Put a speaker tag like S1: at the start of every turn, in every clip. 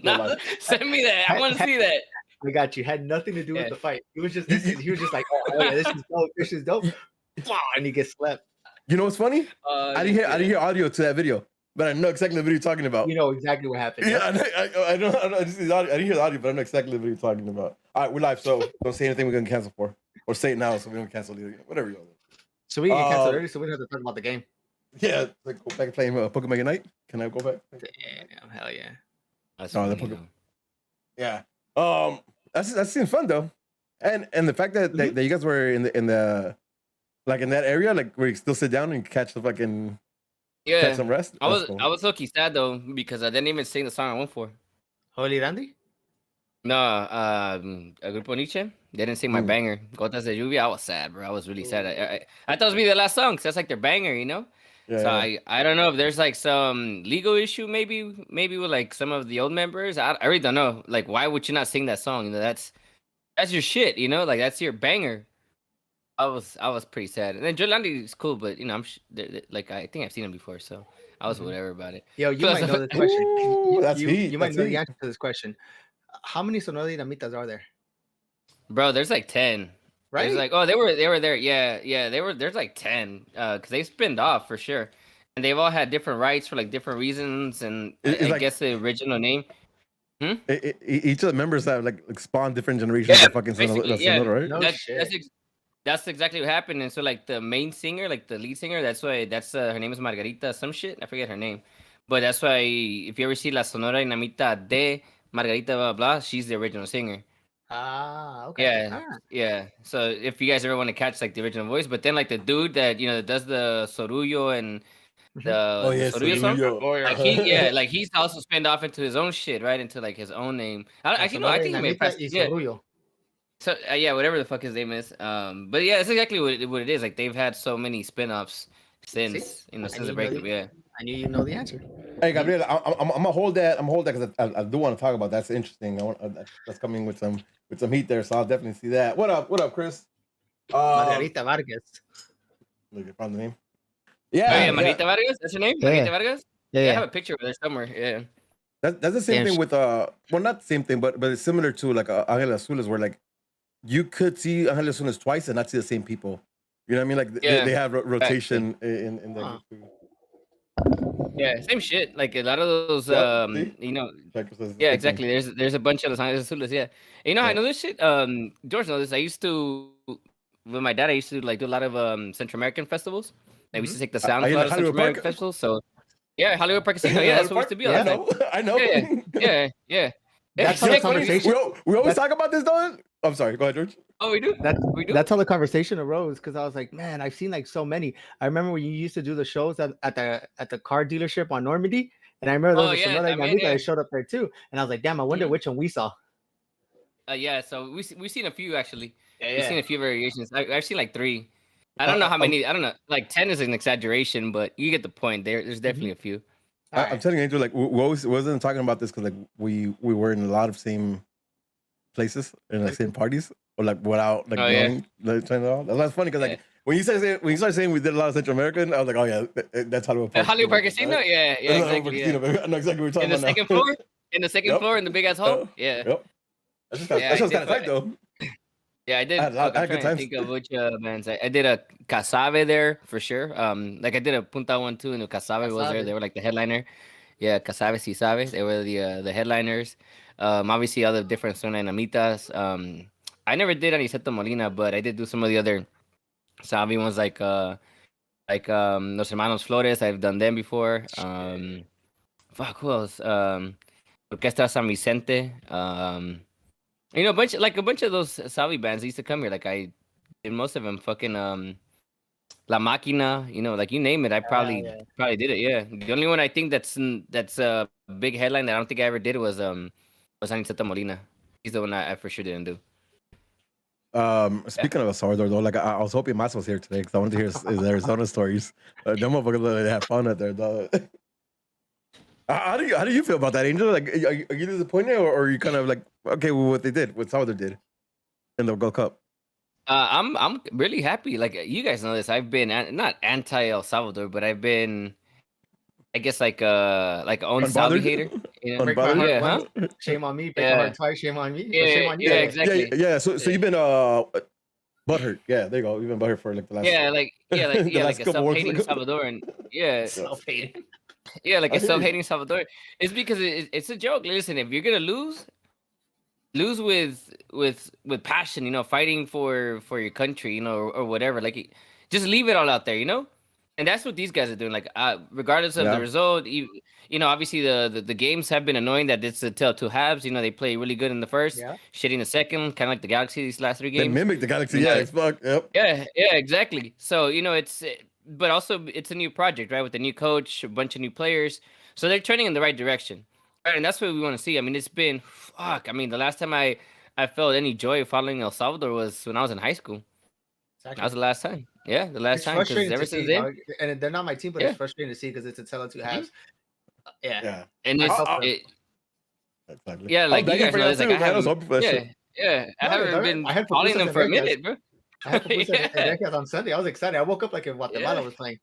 S1: No, send me that. I want to see that.
S2: I got you. Had nothing to do with
S1: Yeah.
S2: the fight. He was just like, oh yeah, this is dope. This is dope. And he gets slept.
S3: You know what's funny? I didn't hear audio to that video, but I know exactly the video you're talking about.
S2: You know exactly what happened.
S3: Yeah, I know. I didn't hear the audio, but I know exactly the video you're talking about. All right, we're live, so don't say anything we're gonna cancel for, or say it now so we don't cancel either. Whatever you want.
S2: So we get canceled early, so we don't have to talk about the game.
S3: Yeah, like go back and play Pokemon Unite. Can I go back?
S2: Damn, hell yeah.
S1: That's
S3: the Pokemon. Yeah. That seems fun though, and the fact that you guys were in the like in that area, like where you still sit down and catch the fucking catch some rest.
S1: I was lucky sad though because I didn't even sing the song I went for.
S2: Holy Randy?
S1: No, a Grupo Nietzsche. They didn't sing my banger. Gotas de Lluvia. I was sad, bro. I was really sad. I thought it was be the last song because that's like their banger, you know. Yeah, so yeah. I don't know if there's like some legal issue maybe with like some of the old members. I really don't know. Like, why would you not sing that song? You know, that's your shit. You know, like that's your banger. I was pretty sad. And then Jolandi is cool, but you know, like I think I've seen him before, so I was whatever about it.
S2: Yo, you might know this question. You might know the answer to this question. How many Sonora Dinamitas are there?
S1: Bro, there's like 10. Right? There's like, oh, they were there. Yeah. There's like 10. Because they spinned off for sure. And they've all had different rights for like different reasons. And I guess the original name.
S3: Each of the members have like spawned different generations of fucking Sonora, right?
S2: No shit.
S1: That's exactly what happened. And so like the main singer, like the lead singer, that's her name is Margarita, some shit. I forget her name. But that's why if you ever see La Sonora Dinamita de Margarita blah blah, she's the original singer.
S2: Ah, okay.
S1: Yeah, yeah. So if you guys ever want to catch like the original voice, but then like the dude that does the Sorullo and the Sorullo song, like he's also spinned off into his own shit, right? Into like his own name. I think he made
S2: Sorullo.
S1: So whatever the fuck his name is. But yeah, that's exactly what it is. Like they've had so many spin-offs since since the breakup. Yeah.
S2: I knew you know the answer.
S3: Hey, Gabriel, I'm gonna hold that. because I do want to talk about that. That's interesting. That's coming with some heat there, so I'll definitely see that. What up, Chris?
S2: Margarita Vargas.
S3: Look, I found the name.
S1: Yeah, Margarita Vargas. That's her name.
S2: Yeah.
S1: Margarita Vargas.
S2: Yeah,
S1: I have a picture of her somewhere. Yeah.
S3: That's the same thing with well, not the same thing, but it's similar to like Angel Azules, where like you could see Angel Azules twice and not see the same people. You know what I mean? Like they have rotation in the.
S1: Yeah, same shit. Like a lot of those, Yeah, exactly. There's a bunch of Los Angeles Azules. Yeah, you know, I know this shit. George knows this. I used to, with my dad, I used to like do a lot of Central American festivals. Like we used to take the sound of a lot of Central American festivals. So yeah, Hollywood Park Casino. Yeah, that's what it used to be.
S3: I know.
S1: Yeah.
S2: That's how the conversation.
S3: We always talk about this, though. I'm sorry. Go ahead, George.
S1: Oh, we do.
S2: That's how the conversation arose because I was like, man, I've seen like so many. I remember when you used to do the shows at the car dealership on Normandy, and I remember there was a Sonora Dinamita that showed up there too, and I was like, damn, I wonder which one we saw.
S1: Yeah, so we've seen a few actually. We've seen a few variations. I've seen like 3. I don't know how many. I don't know. Like 10 is an exaggeration, but you get the point. There's definitely a few.
S3: I'm telling you, Angel, like we wasn't talking about this because like we were in a lot of same places and like same parties or like without like knowing that's funny because like when you start saying we did a lot of Central American, I was like, oh yeah, that's Hollywood Park.
S1: Hollywood Park Casino, yeah, exactly. I
S3: know exactly what we're talking about.
S1: In the second floor in the big ass hall,
S3: That show's kind of tight though.
S1: Yeah, I did. I'm trying to think of which bands. I did a Casabe there for sure. Like I did a Punta 1 too, and the Casabe was there. They were like the headliner. Yeah, Casabe Si Sabe. They were the headliners. Obviously other different Sonora Dinamitas. I never did any Seto Molina, but I did do some of the other Sabe ones like Los Hermanos Flores. I've done them before. Fuck, who else? Orquesta San Vicente. A bunch of those Sabe bands used to come here. Like I did most of them. Fucking La Máquina. Like you name it, I probably did it. Yeah, the only one I think that's a big headline that I don't think I ever did was Seto Molina. He's the one I for sure didn't do.
S3: Speaking of El Salvador though, like I was hoping Mas was here today because I wanted to hear his Arizona stories. Them motherfuckers they have fun out there, though. How do you feel about that, Angel? Like, are you disappointed, or are you kind of like okay with what they did, what Salvador did in the Gold Cup?
S1: I'm really happy. Like you guys know this, I've been not anti El Salvador, but I I guess like own salvi hater. You know?
S2: Break my heart
S1: Yeah,
S2: once, shame on me. Break my heart twice, shame on me. Shame on you.
S1: Yeah, exactly.
S3: Yeah. So you've been butthurt. Yeah, there you go. You've been butthurt for like the last.
S1: Like a self-hating
S3: ago.
S1: Salvadoran. Yeah,
S2: Self-hating.
S1: yeah, like
S3: I
S1: a
S3: hear you.
S1: self-hating Salvadoran. It's because it's a joke. Listen, if you're gonna lose with passion, you know, fighting for your country, you know, or whatever. Like, just leave it all out there, you know. And that's what these guys are doing. Like, regardless of the result, you know, obviously the games have been annoying. That it's a tell two halves. You know, they play really good in the first, shitting the second, kind of like the Galaxy these last 3 games.
S3: They mimic the Galaxy, as fuck. Yep.
S1: Yeah, exactly. So you know, but also it's a new project, right? With a new coach, a bunch of new players, so they're turning in the right direction, right? And that's what we want to see. I mean, it's been fuck. I mean, the last time I felt any joy following El Salvador was when I was in high school. Exactly. That was the last time. Yeah, the last time. Because ever since then,
S2: and they're not my team, but it's frustrating to see because it's a tell of two halves.
S1: Yeah. And it's exactly. Yeah, like you guys know, it's like I haven't been following them for a minute, bro.
S2: I had to on Sunday. I was excited. I woke up like if Guatemala was playing.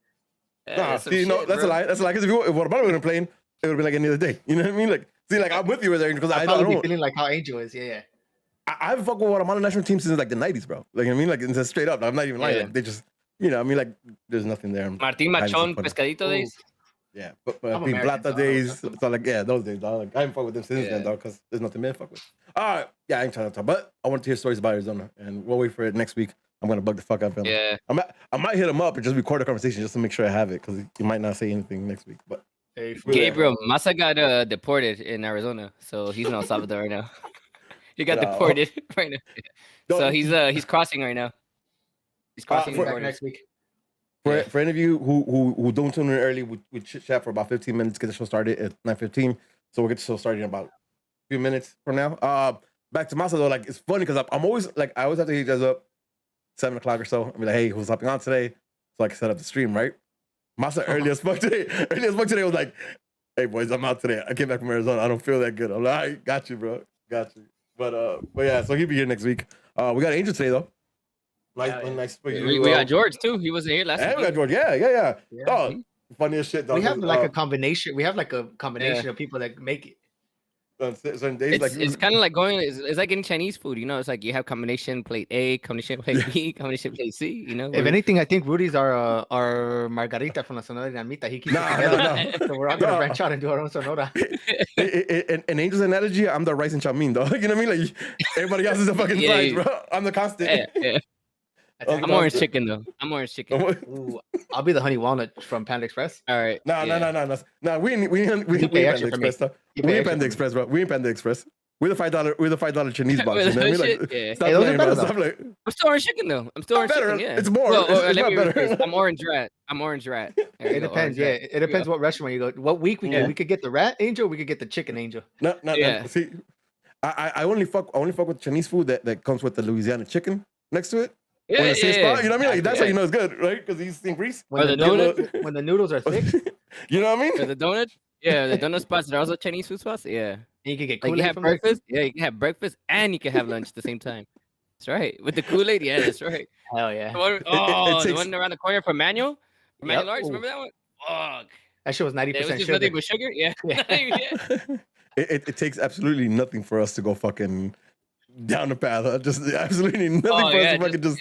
S3: See, no, that's a lie. That's a lie. Because if Guatemala would have playing, it would have been like any other day. You know what I mean? Like, see, like I'm with you there because I don't
S2: be feeling like how Angel is. Yeah.
S3: I've fucked with Guatemala national team since like the 90s, bro. Like, I mean, like, it's straight up. I'm not even lying. Like, they just, you know, I mean, like, there's nothing there.
S1: Martín Machón, Pescadito days.
S3: Yeah, but being Plata days, so like, those days, dog. Like, I haven't fucked with them since then, dog, because there's nothing to fuck with. All right, yeah, I ain't trying to talk, but I want to hear stories about Arizona, and we'll wait for it next week. I'm gonna bug the fuck out of him.
S1: Yeah,
S3: I might hit him up and just record a conversation just to make sure I have it, because he might not say anything next week. But
S1: Gabriel Massa got deported in Arizona, so he's in El Salvador right now. He got deported right now, so he's crossing right now. He's crossing the border
S2: next week.
S3: For any of you who don't tune in early, we chit chat for about 15 minutes, get the show started at 9:15. So we'll get the show started in about a few minutes from now. Back to Massa though, like it's funny because I'm always like I always have to hit you guys up 7 o'clock or so. I be like, hey, who's hopping on today? So I can set up the stream, right? Massa early as fuck today was like, hey boys, I'm out today. I came back from Arizona. I don't feel that good. I'm like, all right, got you, bro. Got you. But yeah, so he'll be here next week. We got Angel today though. Nice for you.
S1: We got George too. He wasn't here last week.
S3: We got George. Yeah. Oh, funniest shit. Though.
S2: We have like a combination. We have like a combination of people that make it.
S3: On certain days,
S1: it's kind of like going. It's like getting Chinese food. You know, it's like you have combination plate A, combination plate B, combination plate C. You know.
S2: If anything, I think Rudy's our Margarita from la Sonora Dinamita. He keeps it together. So we're all gonna branch out and do our own Sonora.
S3: In Angel's analogy, I'm the rice and chow mein, dog. You know what I mean? Like everybody else is the fucking sides, bro. I'm the constant.
S1: Yeah. I'm orange chicken though. I'm orange chicken.
S2: Ooh, I'll be the honey walnut from Panda Express.
S1: All right.
S3: No. We ain't Panda Express, though. We ain't Panda Express, bro. We ain't Panda Express. We're the $5 Chinese box. You know what I mean? Like, stop playing, bro. Stop like.
S1: I'm still orange chicken though. I'm still orange chicken. Yeah.
S3: It's more. It's not better.
S1: I'm orange rat.
S2: It depends. Yeah, it depends what restaurant you go. What week we get? We could get the rat angel. We could get the chicken angel.
S3: No. See, I only fuck with Chinese food that comes with the Louisiana chicken next to it.
S1: Yeah,
S3: spot, you know what I mean? Like, that's how you know it's good, right? Because he's in Greece.
S2: When the noodles are thick.
S3: You know what I mean?
S1: Or the donut. Yeah, the donut spots are also Chinese food spots. Yeah.
S2: And you can get
S1: like you have breakfast. Yeah, you can have breakfast and you can have lunch at the same time. That's right. With the Kool-Aid, yeah, that's right.
S2: Hell yeah.
S1: The one around the corner from Manuel? Manuel Arts, remember that one? Fuck.
S2: That shit was 90% sugar.
S1: Nothing but sugar? Yeah.
S3: It takes absolutely nothing for us to go fucking down the path. Just absolutely nothing for us to fucking just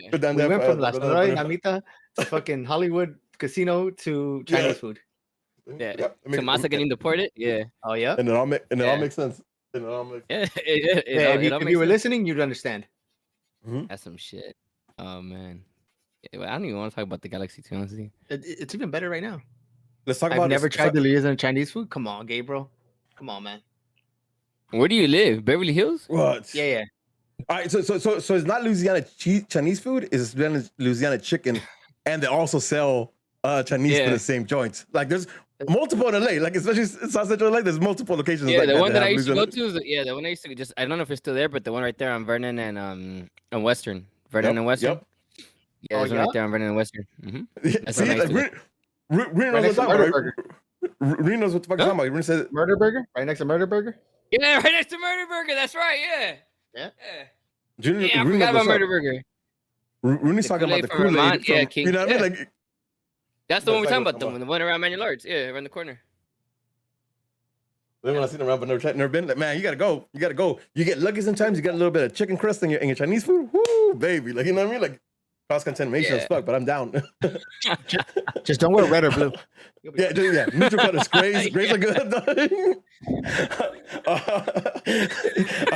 S3: go down that path.
S2: We went from La Sonora Dinamita to fucking Hollywood casino to Chinese food.
S1: Yeah. To Massa getting deported? Yeah.
S2: Oh, yeah?
S3: And it all makes sense.
S2: If you were listening, you'd understand.
S1: That's some shit. Oh, man. Yeah, I don't even want to talk about the Galaxy, too, honestly.
S2: It's even better right now.
S3: Let's talk about
S2: I've never tried the Louisiana Chinese food. Come on, Gabriel. Come on, man.
S1: Where do you live? Beverly Hills?
S3: What?
S2: Yeah.
S3: All right, so it's not Louisiana Chinese food. It's Louisiana chicken, and they also sell Chinese for the same joints. Like there's multiple in LA. Like especially in South Central LA, there's multiple locations.
S1: Yeah,
S3: like
S1: the one that I used to go to is the one I used to just. I don't know if it's still there, but the one right there on Vernon and Western. Vernon and Western.
S3: Yep.
S1: Yeah, there's one right there on Vernon and Western.
S3: See, like Reno knows what the fuck talking about. Reno said
S2: Murder Burger right next to Murder Burger.
S1: Yeah, right next to Murder Burger. That's right.
S2: Yeah.
S1: I forgot about Murder Burger.
S3: Rooney's talking about the Kool-Aid.
S1: Yeah, King.
S3: You know what I mean? Like,
S1: That's the one we're talking about. The one around Manual Arts. Yeah, around the corner.
S3: Then when I see them around, but never been. Like, man, you gotta go. You gotta go. You get lucky sometimes. You get a little bit of chicken crust in your Chinese food. Woo, baby. Like, you know what I mean? Like cross contamination as fuck, but I'm down.
S2: Just don't wear red or blue.
S3: Yeah. Neutral colors. Grays are good. I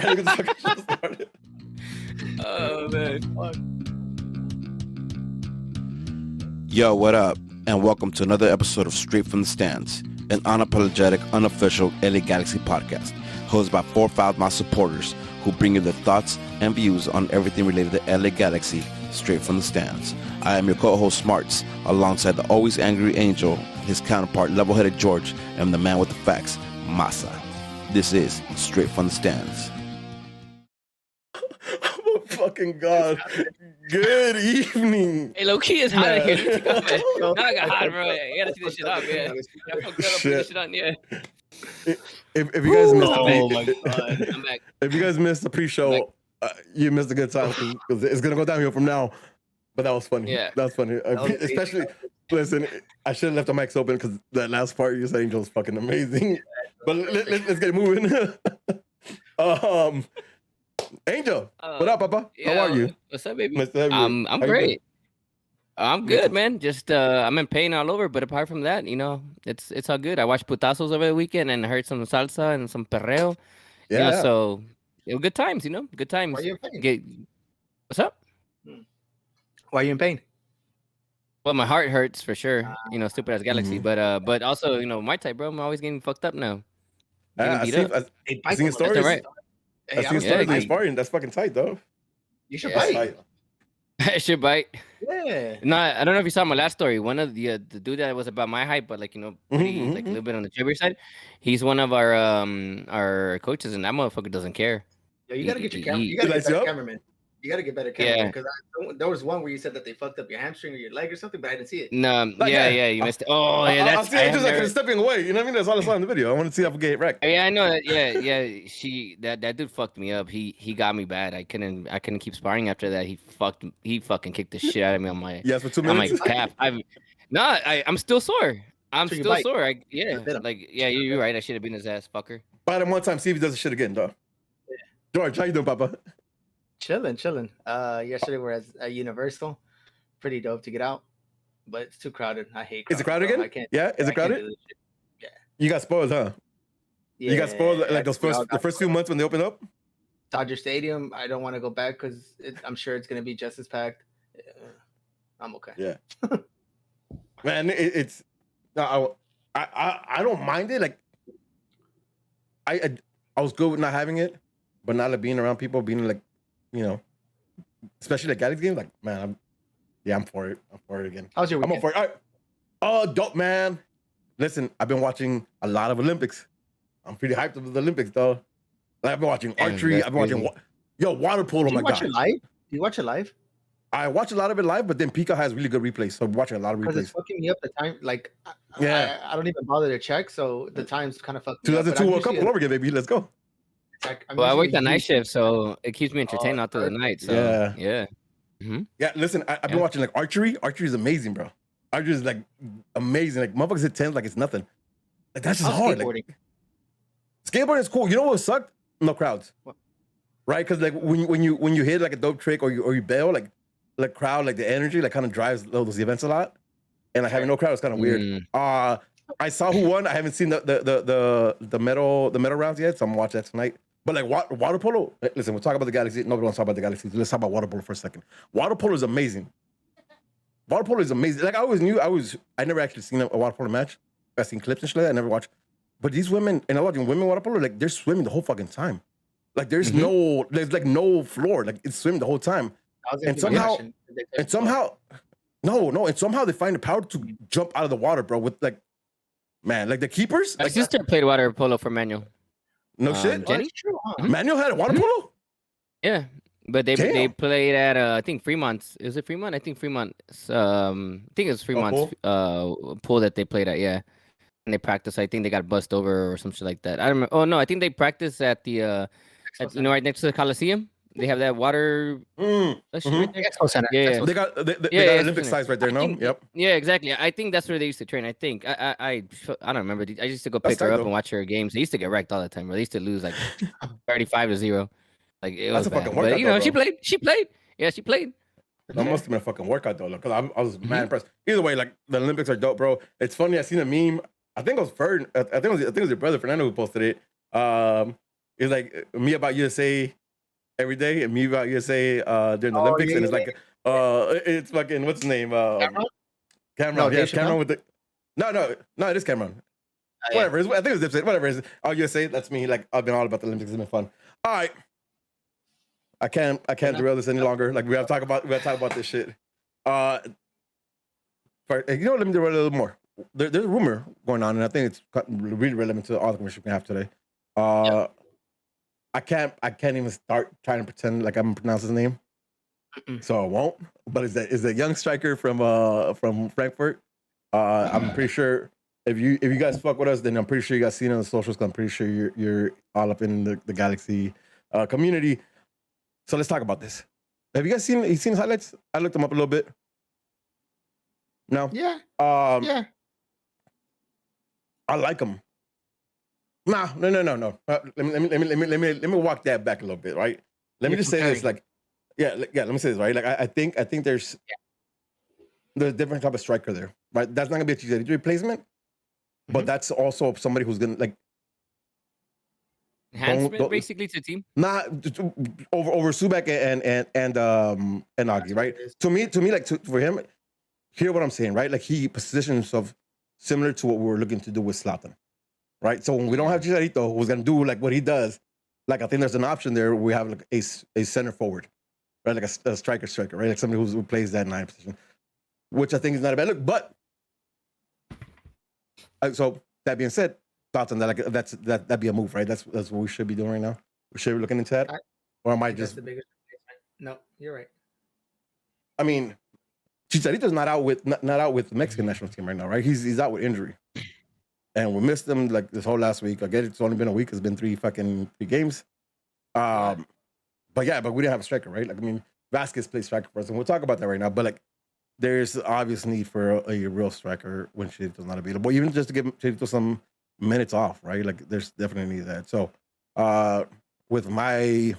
S3: think it's fucking started.
S1: Oh man.
S4: Yo, what up? And welcome to another episode of Straight from the Stands, an unapologetic, unofficial LAGalaxy podcast, hosted by 4 5-mile supporters who bring you their thoughts and views on everything related to LAGalaxy, straight from the stands. I am your co-host Smarts, alongside the always angry Angel, his counterpart level-headed George, and the man with the facts, Masa. This is Straight from the Stands.
S3: Oh fucking god. Good evening.
S1: Hey, low-key is hot in here. Now I got hot, bro. You gotta see this shit up, man. I fucked up, put this shit on, yeah.
S3: If you guys missed
S1: my god. I'm back.
S3: If you guys missed the pre-show, you missed a good time because it's gonna go downhill from now. But that was funny. Yeah, that was funny. Especially, listen, I should have left the mics open because that last part you said, Angel, was fucking amazing. But let's get moving. Angel, what up, Papa?
S1: Yeah,
S3: how are you?
S1: What's up, baby? I'm great. I'm good, man. Just I'm in pain all over, but apart from that, you know, it's all good. I watched putazos over the weekend and heard some salsa and some perreo. Yeah. You know, so good times, you know, good times.
S2: Why are you in pain?
S1: What's up?
S2: Why are you in pain?
S1: Well, my heart hurts for sure. You know, stupid as Galaxy, but also, you know, my type, bro. I'm always getting fucked up now.
S3: I seen stories.
S1: That's right.
S3: I seen stories. You're sparring. That's fucking tight, though.
S2: You should bite.
S1: I should bite.
S2: Yeah.
S1: No, I don't know if you saw my last story. One of the dude that was about my height, but like, you know, pretty, like a little bit on the chubbier side. He's one of our coaches, and that motherfucker doesn't care.
S2: Yo, you gotta get your camera. You gotta get better cameraman. You gotta get better cameraman because there was one where you said that they fucked up your hamstring or your leg or something, but I didn't see it.
S1: No, you missed it. Oh, yeah, that's.
S3: I see Angel's like stepping away. You know what I mean? That's all I saw in the video. I want to see if I get wrecked.
S1: Yeah, I know that. Yeah. That dude fucked me up. He got me bad. I couldn't keep sparring after that. He fucking kicked the shit out of me on my.
S3: Yes, for 2 minutes.
S1: On my calf. I'm still sore. I'm still sore. You're right. I should have been his ass, fucker.
S3: Bite him one time. See if he does the shit again, though. Yeah. George, how you doing, Papa?
S2: Chilling. Yesterday we were at Universal. Pretty dope to get out, but it's too crowded. I hate crowded.
S3: Is it crowded again?
S2: I can't.
S3: Yeah, is it crowded?
S2: Yeah.
S3: You got spoiled, huh?
S2: Yeah.
S3: You got spoiled like the first few months when they opened up?
S2: Dodger Stadium, I don't want to go back because I'm sure it's going to be just as packed. I'm okay.
S3: Yeah. Man, it's I don't mind it. Like I was good with not having it, but not like being around people, being like, you know, especially like Galaxy games, like, man, I'm for it. I'm for it again.
S2: How's your weekend?
S3: I'm up for it. All right. Oh, dope, man. Listen, I've been watching a lot of Olympics. I'm pretty hyped about the Olympics, though. Like, I've been watching archery. I've been watching water polo.
S2: Do you watch it live? Do you watch it live?
S3: I watch a lot of it live, but then Pika has really good replays, so I'm watching a lot of replays.
S2: Because it's fucking me up the time. Like, I don't even bother to check, so the time's kind of fucked me up.
S3: 2002 World Cup all over again, baby. Let's go.
S1: I work the night shift, so it keeps me entertained out through the night. So yeah. Mm-hmm.
S3: Yeah, listen, I've been watching like archery. Archery is amazing, bro. Archery is like amazing. Like motherfuckers hit 10 like it's nothing. Like that's just hard. Skateboarding. Like, skateboarding is cool. You know what sucked? No crowds. What? Right? Because like when you hit like a dope trick or you bail, like crowd, like the energy like kind of drives those events a lot. And like having no crowd is kind of weird. I saw who won. I haven't seen the medal rounds yet, so I'm gonna watch that tonight. But like water polo, listen, we'll talk about the Galaxy. Nobody wants to talk about the Galaxy. Let's talk about water polo for a second. Water polo is amazing. Water polo is amazing. Like I always knew, I never actually seen a water polo match. I've seen clips and shit like that. I never watched. But these women, and I'm watching women water polo, like they're swimming the whole fucking time. Like there's like no floor. Like it's swimming the whole time. And somehow they find the power to jump out of the water, bro. With like, man, like the keepers.
S1: My sister played water polo for Manual.
S3: No shit.
S1: Jenny?
S2: True, huh?
S3: Manual had a water polo?
S1: Yeah. But they played at I think Fremont's. Is it Fremont? I think Fremont's I think it was Fremont's pool that they played at, yeah. And they practiced. I think they got bussed over or some shit like that. I don't remember. Oh no, I think they practiced at the right next to the Coliseum. They have that water. That shit right there.
S2: Expo Center.
S1: Yeah,
S3: They got
S1: yeah,
S3: Olympic size right there. No, yep.
S1: Yeah, exactly. I think that's where they used to train. I think I don't remember. I used to go
S3: That's
S1: pick her
S3: tight,
S1: up
S3: though.
S1: and watch her games. They used to get wrecked all the time. Bro. They used to lose like 35-0. Like it
S3: That's
S1: was
S3: a fucking
S1: bad.
S3: workout,
S1: But you know,
S3: though,
S1: she
S3: bro.
S1: played. She played. Yeah, she played.
S3: That must have been a fucking workout though, because I was mad impressed. Either way, like the Olympics are dope, bro. It's funny. I seen a meme. I think it was Fern. I think it was your brother Fernando who posted it. It's like me about USA every day, and me about USA during the Olympics, and it's like it's fucking what's his name? Cameron.
S2: No,
S3: Yeah,
S2: Dave
S3: Cameron
S2: Chappelle?
S3: with the no, it is Cameron.
S2: Yeah.
S3: Whatever. I think it was Dipset. Whatever it is. Oh, USA. That's me. Like I've been all about the Olympics. It's been fun. All right. I can't derail this any longer. Like we gotta talk about this shit. You know, let me derail a little more. There's a rumor going on, and I think it's really relevant to all the conversation we have today. I can't even start trying to pretend like I'm pronouncing his name, so I won't. But is that young striker from Frankfurt? I'm pretty sure if you guys fuck with us, then I'm pretty sure you guys seen it on the socials. I'm pretty sure you're all up in the Galaxy community. So let's talk about this. Have you guys seen his highlights? I looked them up a little bit. No.
S2: Yeah.
S3: Yeah. I like him. No. Let me walk that back a little bit, right? Let me just say this, like, yeah. Let me say this, right? Like, I think there's a different type of striker there, right? That's not gonna be a Chicharito replacement, but that's also somebody who's gonna like
S1: enhancement basically to the team.
S3: Not over Subak and Augie, right? To me, like for him, hear what I'm saying, right? Like he positions himself similar to what we were looking to do with Zlatan, right? So when we don't have Chicharito, who's gonna do like what he does, like I think there's an option there. Where we have like a center forward, right? Like a striker, right? Like somebody who plays that 9 position, which I think is not a bad look. But so that being said, thoughts on that? Like that'd be a move, right? That's what we should be doing right now. We should be looking into that, or am I just
S2: the biggest replacement? No, you're right.
S3: I mean, Chicharito's not out with the Mexican national team right now, right? He's out with injury, and we missed him like this whole last week. I get it's only been a week. It's been three games. But we didn't have a striker, right? Like I mean, Vasquez plays striker for us, and we'll talk about that right now. But like, there's obvious need for a real striker when Chicharito's not available, even just to give Chicharito some minutes off, right? Like, there's definitely need that. So, with my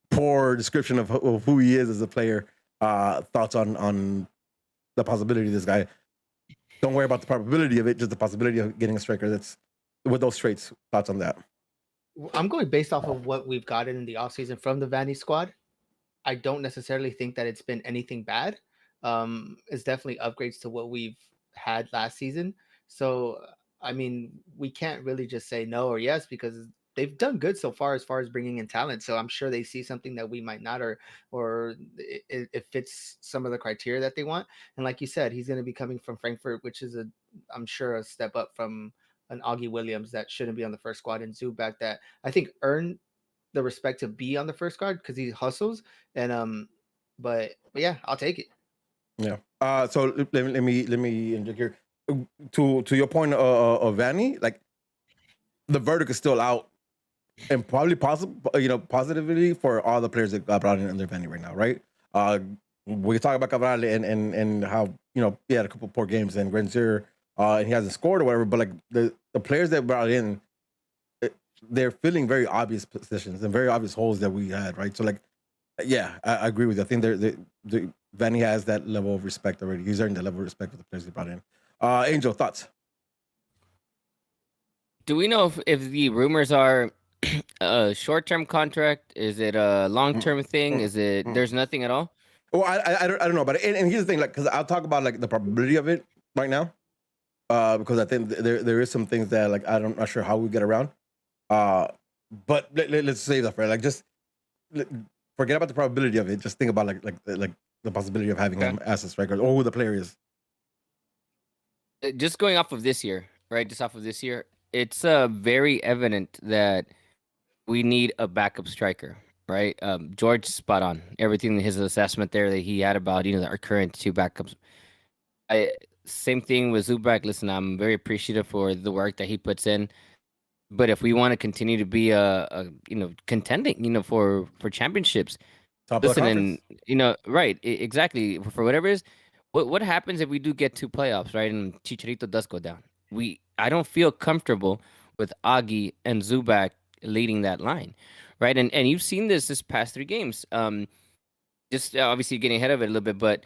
S3: poor description of who he is as a player, thoughts on the possibility of this guy. Don't worry about the probability of it, just the possibility of getting a striker that's with those traits. Thoughts on that?
S2: I'm going based off of what we've gotten in the offseason from the Vanny squad. I don't necessarily think that it's been anything bad. It's definitely upgrades to what we've had last season. So, I mean, we can't really just say no or yes because they've done good so far as bringing in talent. So I'm sure they see something that we might not, or it fits some of the criteria that they want. And like you said, he's going to be coming from Frankfurt, which is I'm sure a step up from an Augie Williams that shouldn't be on the first squad, and Zubak that I think earned the respect to be on the first squad because he hustles. And but yeah, I'll take it.
S3: Yeah. So let me inject here. To your point of Vanny, like the verdict is still out, and probably positively for all the players that got brought in under Vanny right now, right? We talk about Cabral and how he had a couple poor games and Grenzier, and he hasn't scored or whatever. But like the players that brought in, they're filling very obvious positions and very obvious holes that we had, right? So like, yeah, I agree with you. I think the Vanny has that level of respect already. He's earned that level of respect with the players he brought in. Angel, thoughts? Do
S1: we know if the rumors are a short-term contract? Is it a long-term thing? Is it there's nothing at all?
S3: Well, I don't know about it. And here's the thing, like, because I'll talk about like the probability of it right now, because I think there is some things that like I'm not sure how we get around. But let's save that for like just forget about the probability of it. Just think about like the possibility of having him as a striker or who the player is.
S1: Just going off of this year, right? Just off of this year, it's very evident that we need a backup striker, right? George spot on everything in his assessment there that he had about our current two backups. Same thing with Zubak. Listen, I'm very appreciative for the work that he puts in, But if we want to continue to be contending, for championships,
S3: Top
S1: listen,
S3: of the
S1: and right, exactly, for whatever it is. What happens if we do get to playoffs, right? And Chicharito does go down. I don't feel comfortable with Augie and Zubac leading that line, right? And you've seen this past 3 games. Just obviously getting ahead of it a little bit, but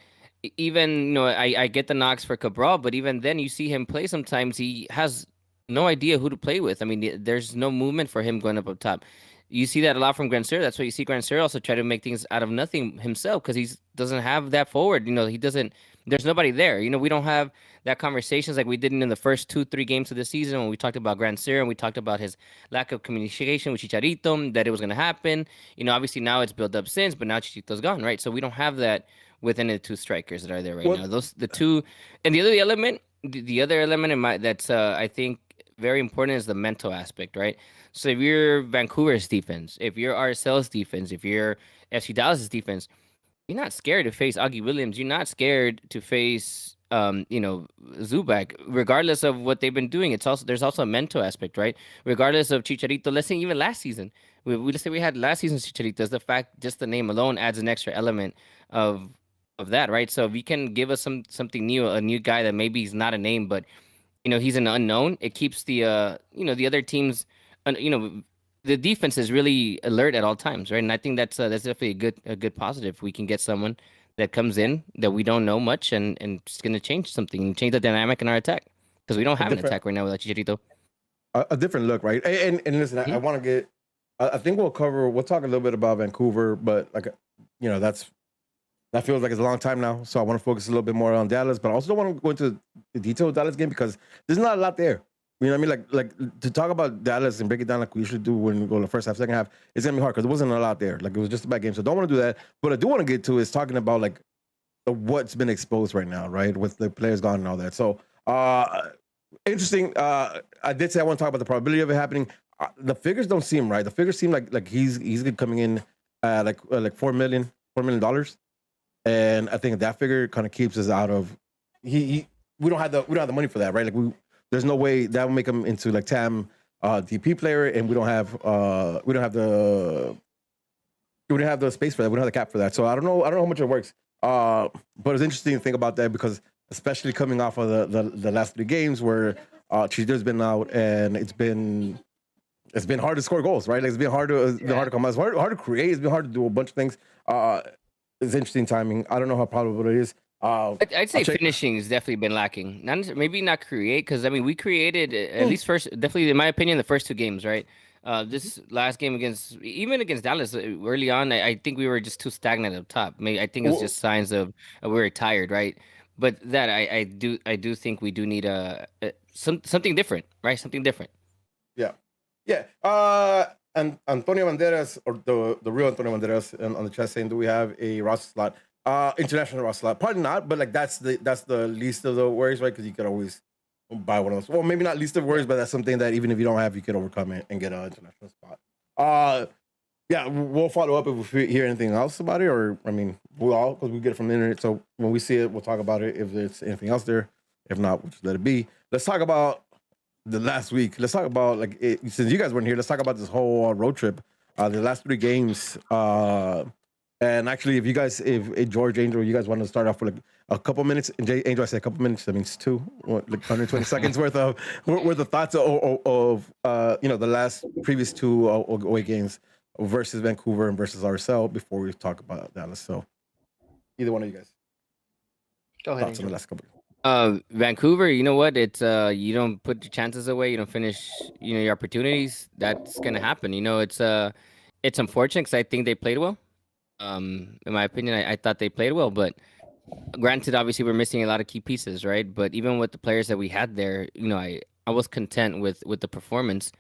S1: even I get the knocks for Cabral, but even then you see him play sometimes he has no idea who to play with. I mean, there's no movement for him going up top. You see that a lot from Grancer. That's why you see Grancer also try to make things out of nothing himself because he doesn't have that forward. He doesn't. There's nobody there. We don't have that conversations like we did in the first 2-3 games of the season when we talked about Grancer and we talked about his lack of communication with Chicharito, that it was going to happen. Obviously now it's built up since, but now Chicharito's gone, right? So we don't have that within the 2 strikers that are there right now. Those the two, and the other element in that's I think very important is the mental aspect, right? So if you're Vancouver's defense, if you're RSL's defense, if you're FCDallas' defense, you're not scared to face Augie Williams. You're not scared to face Zubac, regardless of what they've been doing. There's also a mental aspect, right? Regardless of Chicharito, let's say even last season, let's say we had last season's Chicharito. The fact just the name alone adds an extra element of that, right? So if you can give us something new, a new guy that maybe he's not a name, but he's an unknown, it keeps the the other teams, the defense is really alert at all times, right? And I think that's definitely a good positive. If we can get someone that comes in that we don't know much and it's going to change something, change the dynamic in our attack because we don't have an attack right now without Chicharito.
S3: A different look, right? And listen, I want to get. I think we'll talk a little bit about Vancouver, but that feels like it's a long time now. So I want to focus a little bit more on Dallas, but I also don't want to go into the detail of Dallas game because there's not a lot there. You know what I mean? Like to talk about Dallas and break it down like we usually do when we go to the first half, second half, it's gonna be hard because there wasn't a lot there. Like it was just a bad game. So don't want to do that. What I do want to get to is talking about like what's been exposed right now, right? With the players gone and all that. So interesting. I did say I want to talk about the probability of it happening. The figures don't seem right. The figures seem like he's coming in like $4 million, and I think that figure kind of keeps us out of we don't have the money for that, right? Like there's no way that will make him into like TAM DP player, and we don't have the space for that. We don't have the cap for that. So I don't know how much it works. But it's interesting to think about that because especially coming off of the last 3 games where Chicharito's been out and it's been hard to score goals, right? Like it's been hard to come out. It's hard to create. It's been hard to do a bunch of things. It's interesting timing. I don't know how probable it is.
S1: I'd say finishing has definitely been lacking. Maybe not create because I mean we created at least definitely in my opinion the first 2 games, right? This last game against Dallas early on, I think we were just too stagnant up top. Maybe I think it's just signs of we were tired, right? But that I do think we do need something different, right? Something different.
S3: Yeah. And Antonio Banderas, or the real Antonio Banderas, on the chat saying, do we have a roster slot? International roster slot? Probably not, but like that's the least of the worries, right? Because you could always buy one of those. Well, maybe not least of worries, but that's something that even if you don't have, you could overcome it and get an international spot. Yeah, we'll follow up if we hear anything else about it, or I mean, because we get it from the internet. So when we see it, we'll talk about it if there's anything else there. If not, we'll just let it be. Let's talk about the last week. Let's talk about since you guys weren't here. Let's talk about this whole road trip. The last 3 games. And actually, if George, Angel, you guys want to start off with like a couple minutes. And Angel, I said a couple minutes. That means 2, like 120 seconds worth of thoughts of the previous 2 away games versus Vancouver and versus RSL before we talk about Dallas. So, either one of you guys.
S2: Go ahead.
S3: Thoughts on the last couple.
S1: Vancouver, you know what? It's you don't put your chances away. You don't finish, your opportunities. That's gonna happen. It's unfortunate because I think they played well. In my opinion, I thought they played well, but granted, obviously we're missing a lot of key pieces, right? But even with the players that we had there, I was content with the performance.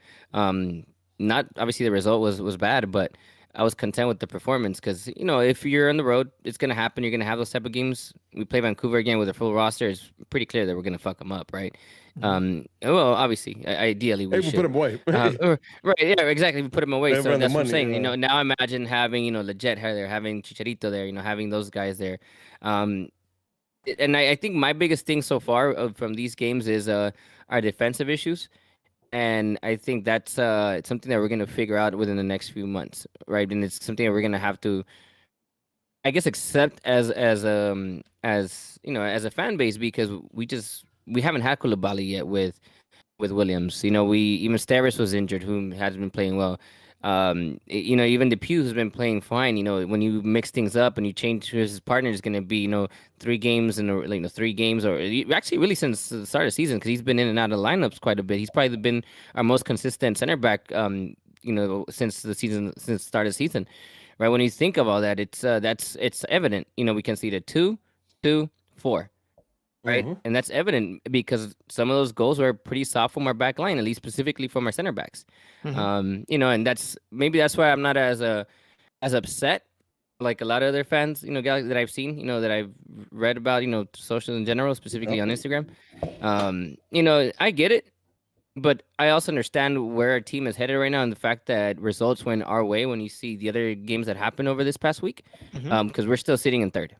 S1: Not obviously the result was bad, but I was content with the performance because if you're on the road, it's gonna happen. You're gonna have those type of games. We play Vancouver again with a full roster. It's pretty clear that we're gonna fuck them up, right? Well, obviously, ideally we should
S3: put them away.
S1: right? Yeah, exactly. We put them away. So that's what I'm saying.
S3: Yeah.
S1: Now imagine having Leggett there, having Chicharito there, having those guys there. And I think my biggest thing so far from these games is our defensive issues. And I think that's something that we're gonna figure out within the next few months, right? And it's something that we're gonna have to, I guess, accept as you know, as a fan base, because we haven't had Koulibaly yet with Williams. You know, we even Steris was injured, who hasn't been playing well. You know, even Depew has been playing fine. You know, when you mix things up and you change who his partner is going to be, you know, 3 games in a, like, you know, 3 games, or actually really since the start of the season, because he's been in and out of lineups quite a bit. He's probably been our most consistent center back. You know, since the start of the season, right? When you think of all that, it's evident. You know, we can see the 2-2-4, right?
S3: Mm-hmm.
S1: And that's evident because some of those goals were pretty soft from our back line, at least specifically from our center backs. You know, and that's why I'm not as upset like a lot of other fans, you know, guys that I've seen, you know, that I've read about, you know, social in general, specifically on Instagram. You know, I get it, but I also understand where our team is headed right now, and the fact that results went our way when you see the other games that happened over this past week, because we're still sitting in third,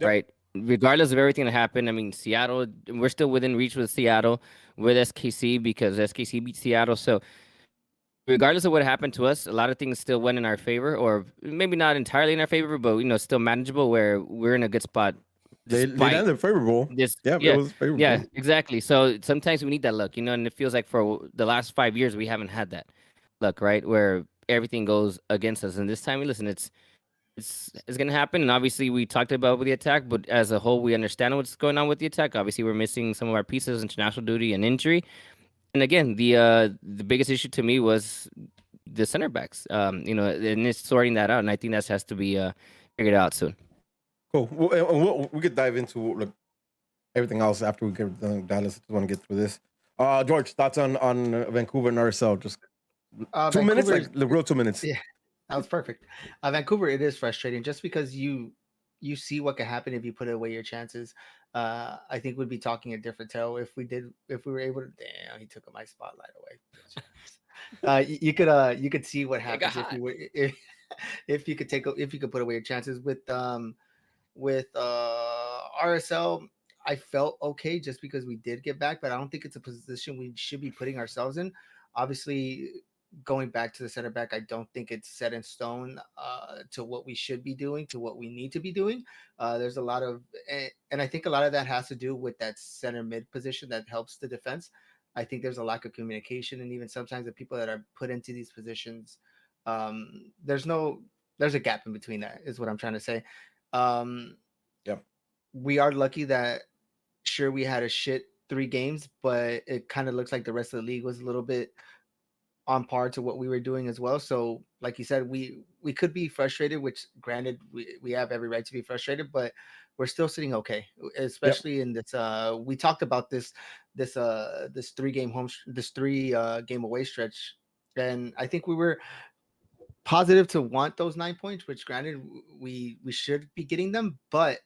S1: right? Regardless of everything that happened, I mean, Seattle, we're still within reach with Seattle, with SKC, because SKC beat Seattle. So regardless of what happened to us, a lot of things still went in our favor, or maybe not entirely in our favor, but, you know, still manageable, where we're in a good spot.
S3: They landed favorable. It was favorable.
S1: Yeah, exactly. So sometimes we need that luck, you know, and it feels like for the last 5 years we haven't had that luck, right? Where everything goes against us. And this time, listen, it's gonna happen. And obviously we talked about with the attack, but as a whole, we understand what's going on with the attack. Obviously, we're missing some of our pieces, international duty and injury. And again, the biggest issue to me was the center backs. You know, and it's sorting that out, and I think that has to be figured out soon.
S3: Cool. Well, we could dive into like everything else after we get done. Dallas, just want to get through this. George, thoughts on Vancouver and RSL? Just 2 minutes, like the real 2 minutes.
S2: Yeah, that was perfect. Vancouver, it is frustrating just because you see what could happen if you put away your chances. I think we'd be talking a different tale if we were able to. Damn, he took my spotlight away. You could see what happens if you could put away your chances with RSL. I felt okay just because we did get back, but I don't think it's a position we should be putting ourselves in. Obviously, going back to the center back, I don't think it's set in stone to what we should be doing, to what we need to be doing. There's a lot of, and I think a lot of that has to do with that center mid position that helps the defense. I think there's a lack of communication, and even sometimes the people that are put into these positions, there's a gap in between. That is what I'm trying to say. We are lucky that sure we had a shit 3 games, but it kind of looks like the rest of the league was a little bit on par to what we were doing as well. So like you said, we could be frustrated, which granted we have every right to be frustrated, but we're still sitting okay, especially in this we talked about this 3 game game away stretch, and I think we were positive to want those 9 points, which granted we should be getting them, but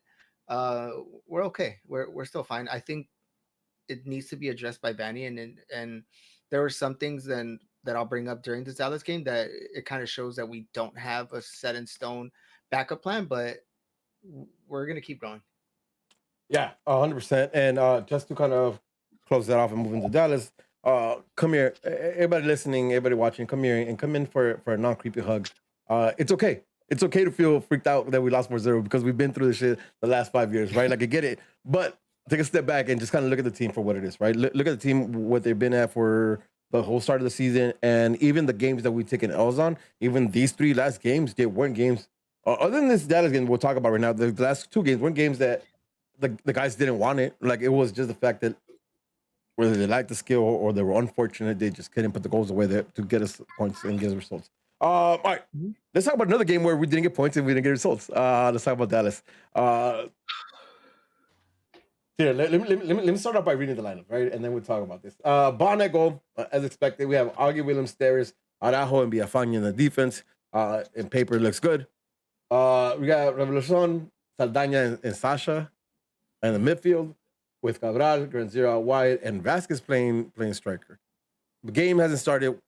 S2: we're okay. We're still fine. I think it needs to be addressed by Banny, and there were some things then that I'll bring up during this Dallas game that it kind of shows that we don't have a set in stone backup plan, but we're gonna keep going.
S3: Yeah, 100%. And just to kind of close that off and move into Dallas, come here, everybody listening, everybody watching, come here and come in for a non-creepy hug. It's okay. It's okay to feel freaked out that we lost 4-0 because we've been through this shit the last 5 years, right? Like, I get it. But take a step back and just kind of look at the team for what it is, right? Look at the team, what they've been at for the whole start of the season, and even the games that we've taken L's on, even these 3 last games, they weren't games, other than this Dallas game we'll talk about right now, the last 2 games weren't games that the guys didn't want it. Like, it was just the fact that whether they lacked the skill or they were unfortunate, they just couldn't put the goals away there to get us points and get us results. All right, let's talk about another game where we didn't get points and we didn't get results. Let's talk about Dallas. Here, let me start off by reading the lineup, right? And then we'll talk about this. Bonnet goal, as expected. We have Augie, Williams, Steris, Araujo, and Villafana in the defense. In paper, it looks good. We got Revolucion, Saldana, and Sasha in the midfield with Cabral, Granziro out wide, and Vasquez playing striker. The game hasn't started.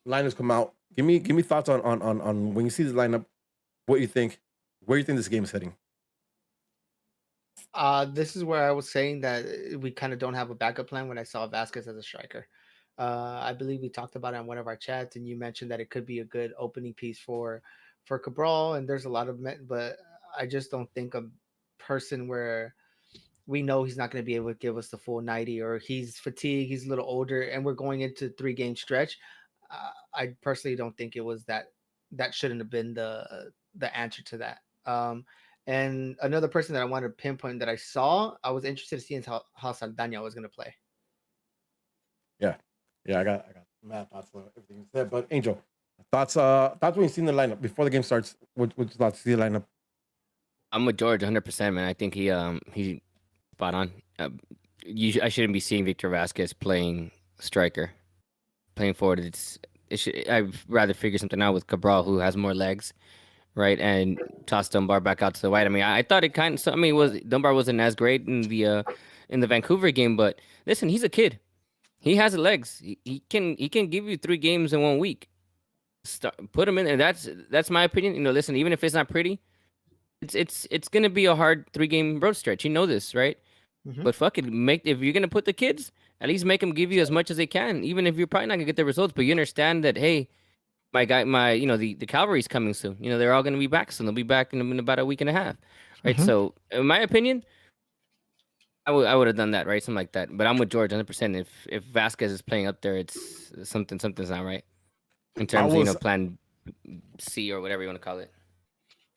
S3: Lineups come out. Give me thoughts on when you see this lineup, what you think, where you think this game is heading.
S2: This is where I was saying that we kind of don't have a backup plan when I saw Vasquez as a striker. I believe we talked about it on one of our chats, and you mentioned that it could be a good opening piece for Cabral. And there's a lot of men, but I just don't think a person where we know he's not going to be able to give us the full 90, or he's fatigued, he's a little older, and we're going into 3-game stretch. I personally don't think it was that shouldn't have been the answer to that. And another person that I wanted to pinpoint that I was interested to see how Saldana was going to play.
S3: Yeah, I got mad thoughts on everything you said. But Angel, thoughts when you seen the lineup before the game starts. What thoughts see the lineup?
S1: I'm with George 100%, man. I think he spot on. I shouldn't be seeing Victor Vasquez playing striker, playing forward. I'd rather figure something out with Cabral, who has more legs, right? And toss Dunbar back out to the right. I mean, I thought it kind of. I mean, Dunbar wasn't as great in the Vancouver game, but listen, he's a kid. He has the legs. He can give you 3 games in 1 week. Put him in, and that's my opinion. Listen, even if it's not pretty, it's gonna be a hard 3-game road stretch. You know this, right? Mm-hmm. But fuck it, if you're gonna put the kids, at least make them give you as much as they can, even if you're probably not gonna get the results. But you understand that, hey, the cavalry's coming soon. They're all gonna be back soon. They'll be back in about a week and a half, right? Mm-hmm. So, in my opinion, I would have done that, right? Something like that. But I'm with George 100%. If Vasquez is playing up there, it's something's not right in terms of plan C or whatever you want to call it.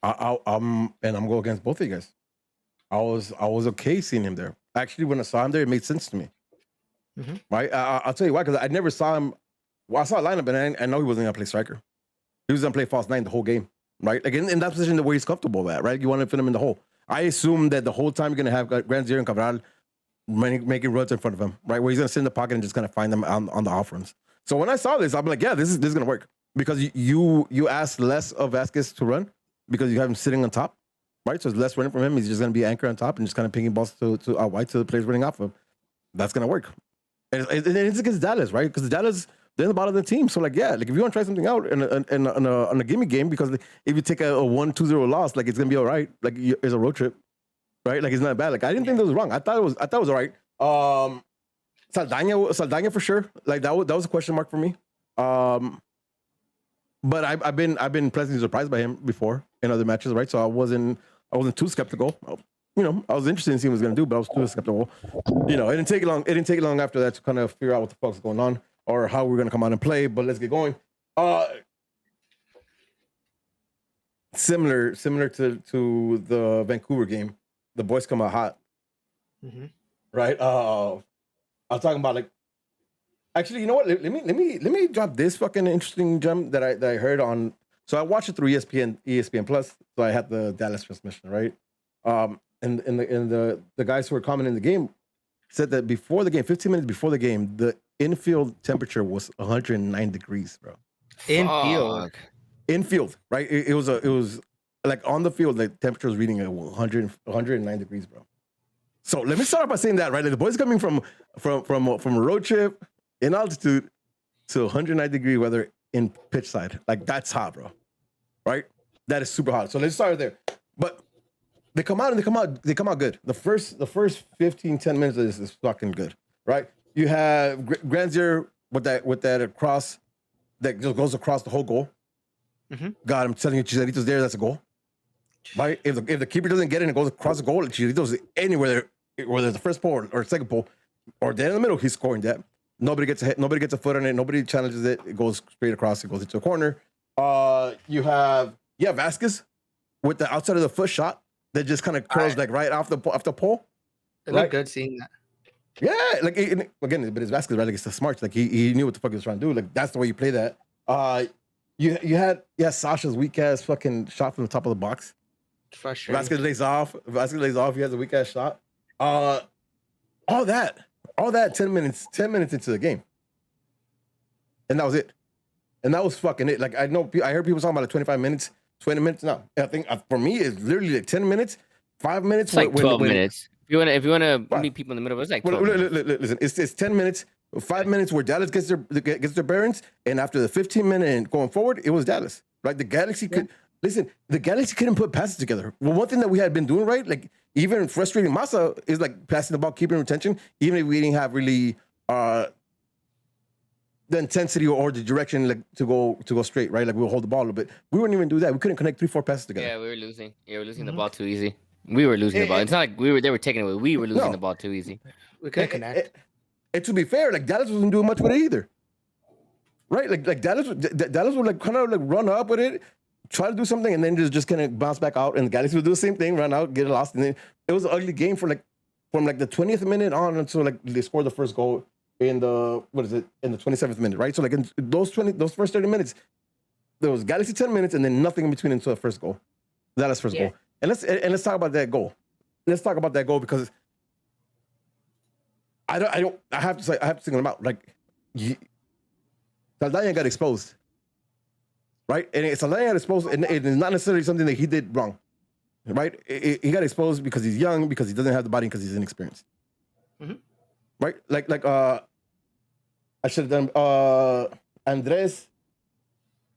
S3: I'm going against both of you guys. I was okay seeing him there. Actually, when I saw him there, it made sense to me. Mm-hmm. Right? I'll tell you why, because I never saw him. Well, I saw a lineup, and I know he wasn't gonna play striker. He was gonna play false 9 the whole game, right? Like in that position, where he's comfortable at, right? You want to fit him in the hole. I assume that the whole time you're going to have Granzier and Cabral making runs in front of him, right? Where he's going to sit in the pocket and just kind of find them on the off runs. So when I saw this, I'm like, yeah, this is going to work. Because you ask less of Vasquez to run because you have him sitting on top, right? So it's less running from him. He's just going to be anchored on top and just kind of pinging balls to out wide to the players running off of him. That's going to work. And it's against Dallas, right? Because Dallas, they're in the bottom of the team. So, like, yeah, like if you want to try something out in a gimme game, because if you take a 1-2-0 loss, like it's gonna be all right. Like it's a road trip, right? Like it's not bad. Like I didn't think that was wrong. I thought it was all right. Saldana for sure. Like that was a question mark for me. But I've been pleasantly surprised by him before in other matches, right? So I wasn't too skeptical. I was interested in seeing what he was gonna do, but I was too skeptical. It didn't take long after that to kind of figure out what the fuck's going on, or how we're going to come out and play, but let's get going. Similar to the Vancouver game, the boys come out hot, mm-hmm. Right? I'm talking about like, actually, you know what? Let me drop this fucking interesting gem that I heard on. So I watched it through ESPN Plus. So I had the Dallas transmission, right? And the guys who were commenting the game said that before the game, 15 minutes before the game, the infield temperature was 109 degrees, bro. Infield, right? It was like on the field, the temperature was reading at 109 degrees, bro. So let me start off by saying that, right? Like the boys coming from a road trip in altitude to 109 degree weather in pitch side. Like that's hot, bro. Right? That is super hot. So let's start there. But they come out good. The first 15-10 minutes of this is fucking good, right? You have Granzier with that cross that just goes across the whole goal. Mm-hmm. God, I'm telling you, Chicharito's there. That's a goal, right? If the keeper doesn't get it and goes across the goal, Chicharito's anywhere there, whether it's the first pole or second pole or dead in the middle, he's scoring that. Nobody gets a foot on it. Nobody challenges it. It goes straight across. It goes into a corner. You have Vasquez with the outside of the foot shot that just kind of curls like right off the pole.
S2: It looked good seeing that.
S3: Yeah, like again, but it's Vasquez, right? Like it's the smarts. Like he knew what the fuck he was trying to do. Like that's the way you play that. You had Sasha's weak ass fucking shot from the top of the box.
S2: Frustrating.
S3: Vasquez lays off. He has a weak ass shot. All that 10 minutes into the game, and that was it. And that was fucking it. Like I heard people talking about like 25 minutes, 20 minutes. No, I think for me it's literally like 10 minutes, 5 minutes.
S1: It's like 12 minutes. If you wanna meet people in the middle, it's like 12 minutes.
S3: Listen, it's 10 minutes, 5 minutes where Dallas gets their bearings, and after the 15-minute and going forward, it was Dallas. Right? The Galaxy couldn't put passes together. Well, one thing that we had been doing right, like even frustrating Massa is like passing the ball, keeping retention, even if we didn't have really the intensity or the direction like to go straight, right? Like we'll hold the ball a little bit. We wouldn't even do that. We couldn't connect 3-4 passes together.
S1: Yeah, we were losing. Yeah, we were losing the ball too easy. We were losing the ball. It's not like they were taking it away. We were losing the ball too easy.
S2: We couldn't connect.
S3: And to be fair, like Dallas wasn't doing much with it either. Right? Like Dallas would like kind of like run up with it, try to do something, and then just kind of bounce back out. And the Galaxy would do the same thing, run out, get lost. And then it was an ugly game from like the 20th minute on until like they scored the first goal in the 27th minute, right? So like in those first 30 minutes, there was Galaxy 10 minutes and then nothing in between until the first goal. Dallas first goal. And let's talk about that goal. Let's talk about that goal because I have to single him out. Like Saldaña got exposed. Right? And Saldaña got exposed, and it is not necessarily something that he did wrong. Right? He got exposed because he's young, because he doesn't have the body, because he's inexperienced. Mm-hmm. Right? Like I should have done Andres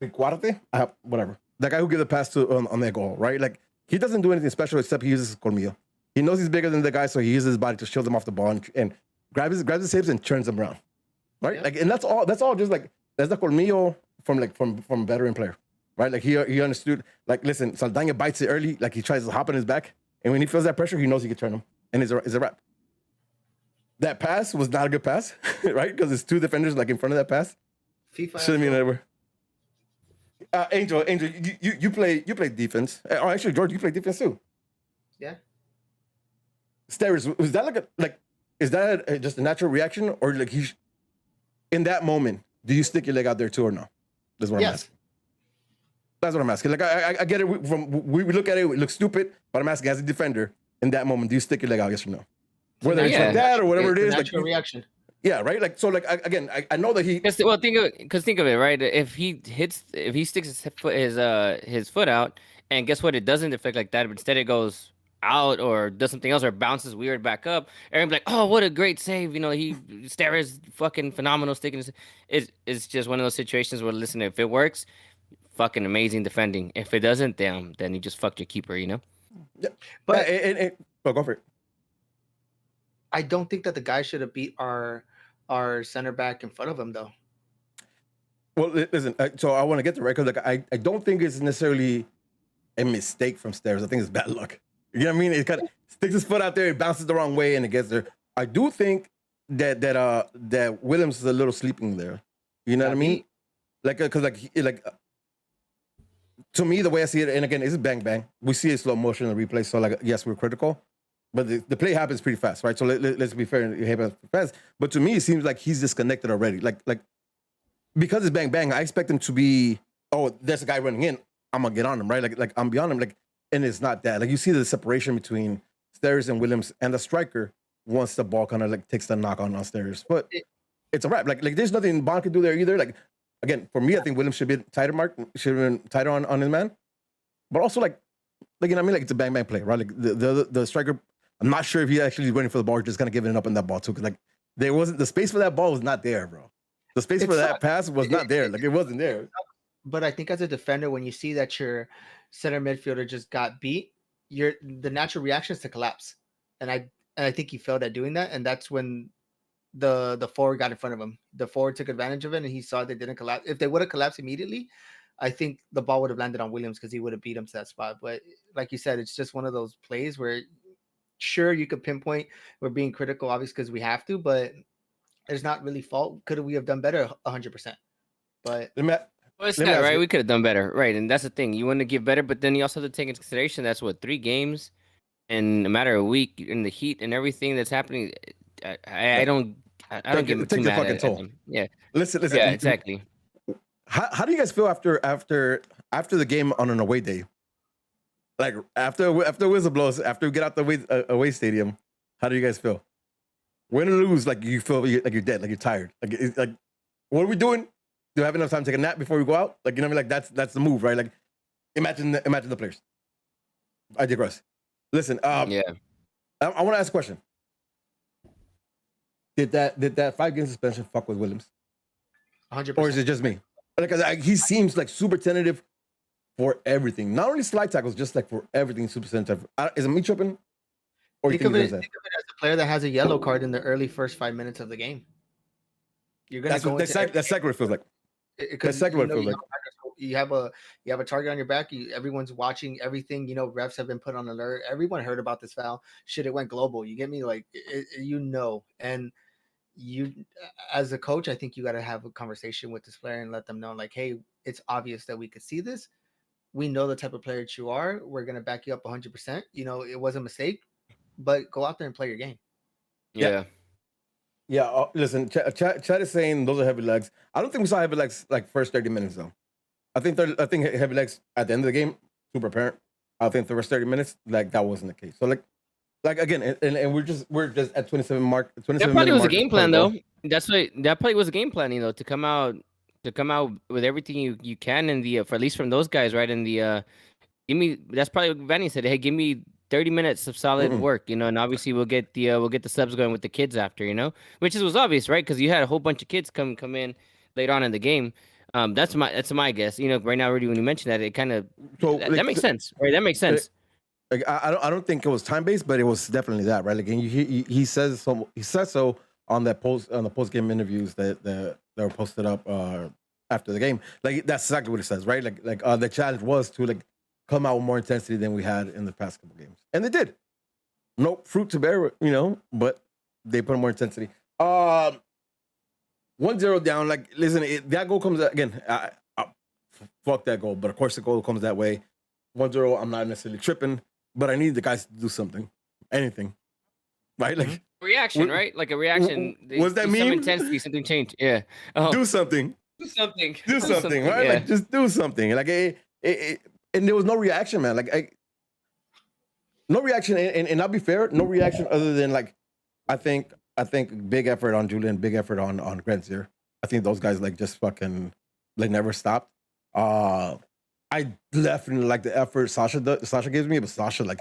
S3: Picuarte. Whatever. That guy who gave the pass to on that goal, right? Like he doesn't do anything special except he uses colmillo. He knows he's bigger than the guy, so he uses his body to shield him off the ball and grabs his hips and turns them around. Right? Yeah. Like, and that's all just like that's the colmillo from a veteran player. Right? Like he understood, like, listen, Saldaña bites it early, like he tries to hop on his back, and when he feels that pressure, he knows he can turn him. And it's a wrap. That pass was not a good pass, right? Because it's two defenders like in front of that pass. Shouldn't been over. Angel, you play defense. Oh, actually, George, you play defense too.
S2: Yeah.
S3: Stairs, was that is that just a natural reaction, or like in that moment, do you stick your leg out there too or no? That's what I'm asking. That's what I'm asking. Like I get it. We look at it, it looks stupid, but I'm asking as a defender in that moment, do you stick your leg out? Yes or no? Whether it's like that or whatever it is,
S2: natural reaction.
S3: Yeah, right. Like so, like I know that he.
S1: Think of it, right? If he sticks his foot out, and guess what? It doesn't affect like that. But instead, it goes out or does something else or bounces weird back up. Everyone's like, "Oh, what a great save!" You know, Stara's fucking phenomenal sticking. It's just one of those situations where, listen, if it works, fucking amazing defending. If it doesn't, then you just fucked your keeper. You know.
S3: Yeah, but go for it.
S2: I don't think that the guy should have beat our center back in front of him, though.
S3: Well, listen. So I want to get the record. Like I don't think it's necessarily a mistake from Stairs. I think it's bad luck. You know what I mean? It kind of sticks his foot out there, it bounces the wrong way, and it gets there. I do think that Williams is a little sleeping there. You know what I mean? Like because to me, the way I see it, and again, it's bang bang. We see it slow motion in the replay, so like yes, we're critical. But the play happens pretty fast, right? So let's be fair, it happens fast. But to me, it seems like he's disconnected already. Like because it's bang bang, I expect him to be, oh, there's a guy running in, I'm gonna get on him, right? Like I'm beyond him, like, and it's not that. Like you see the separation between Stairs and Williams and the striker once the ball kind of like takes the knock on Stairs. But it's a wrap. Like there's nothing Bond can do there either. Like again, for me, I think Williams should be tighter on his man. But also like you know what I mean? Like it's a bang bang play, right? Like the striker. I'm not sure if he actually is running for the ball or just kind of giving it up on that ball too. Cause like there wasn't the space for that ball was not there, bro. The space for that pass was not there. Like it wasn't there.
S2: But I think as a defender, when you see that your center midfielder just got beat, the natural reaction is to collapse. And I think he failed at doing that. And that's when the forward got in front of him. The forward took advantage of it and he saw they didn't collapse. If they would have collapsed immediately, I think the ball would have landed on Williams because he would have beat him to that spot. But like you said, it's just one of those plays where sure, you could pinpoint we're being critical, obviously, because we have to, but there's not really fault. Could we have done better? 100%. But
S1: it's not right. We could have done better, right? And that's the thing. You want to give better, but then you also have to take into consideration that's 3 games in a matter of a week in the heat and everything that's happening. I don't get too mad at them. Yeah.
S3: Listen.
S1: Yeah, exactly.
S3: How do you guys feel after the game on an away day? Like after whistle blows, after we get out the away stadium, how do you guys feel? Win or lose, like you feel like you're dead, like you're tired. Like what are we doing? Do we have enough time to take a nap before we go out? Like you know what I mean? Like that's the move, right? Like imagine the players. I digress. Listen,
S1: yeah.
S3: I want to ask a question. Did that 5-game suspension fuck with Williams?
S2: 100%.
S3: Or is it just me? Like he seems like super tentative for everything, not only slide tackles, just like for everything. Super sensitive. Is it me tripping? Or
S2: think of it as a player that has a yellow card in the early first 5 minutes of the game. You're gonna go.
S3: That's exactly what it feels like. That's exactly what it feels like.
S2: You have a target on your back. Everyone's watching everything. Refs have been put on alert. Everyone heard about this foul. Shit, it went global. You get me? Like, and you, as a coach, I think you got to have a conversation with this player and let them know, like, hey, it's obvious that we could see this. We know the type of player that you are. We're gonna back you up 100%. It was a mistake, but go out there and play your game.
S1: Yeah.
S3: Yeah, listen, Chad is saying those are heavy legs. I don't think we saw heavy legs like first 30 minutes though. I think heavy legs at the end of the game, super apparent. I think the first 30 minutes, like that wasn't the case. So like again, and we're just at 27 mark. 27
S1: that probably was a game plan though. That probably was a game plan, to come out with everything you can in the for at least from those guys, right? In the that's probably what Vanny said. Hey, give me 30 minutes of solid work, and obviously we'll get the subs going with the kids after, which was obvious, right? Because you had a whole bunch of kids come in later on in the game. That's my guess. Right now, already when you mentioned that, it kind of that makes sense, right? That makes sense.
S3: Like I don't think it was time based, but it was definitely that, right? Like he says so. He says so on the post game interviews that were posted up after the game. Like that's exactly what it says, right? Like the challenge was to like come out with more intensity than we had in the past couple games, and they did. No fruit to bear, but they put more intensity. 1-0 down. Like, listen, that goal comes again. Fuck that goal, but of course the goal comes that way. 1-0. I'm not necessarily tripping, but I need the guys to do something, anything, right? Like
S1: reaction, right? Like a reaction.
S3: Was that meme?
S1: Some intensity, something changed. Yeah.
S3: Do something.
S1: Do something.
S3: Do something, right?
S1: Yeah.
S3: Like just do something. Like and there was no reaction, man. Like no reaction, and I'll be fair, no reaction other than like I think big effort on Julian, big effort on Grenzier. I think those guys like just fucking like never stopped. I definitely like the effort Sasha gives me, but Sasha, like,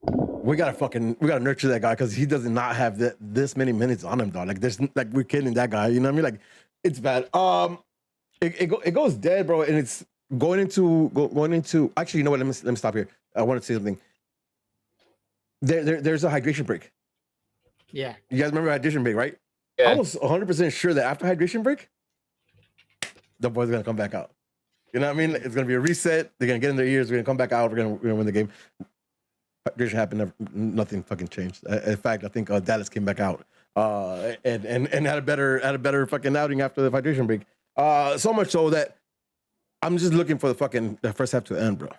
S3: we gotta nurture that guy because he does not have this many minutes on him, dog. Like there's like we're killing that guy, you know what I mean? Like it's bad. It goes dead, bro, and it's going into actually, you know what? Let me stop here. I want to say something. There's a hydration break.
S2: Yeah.
S3: You guys remember hydration break, right?
S1: Yeah.
S3: I was 100% sure that after hydration break, the boys are gonna come back out. You know what I mean? It's gonna be a reset. They're gonna get in their ears. We're gonna come back out. We're gonna win the game. Hydration happened. Nothing fucking changed. In fact, I think Dallas came back out and had a better fucking outing after the hydration break. So much so that I'm just looking for the first half to end, bro.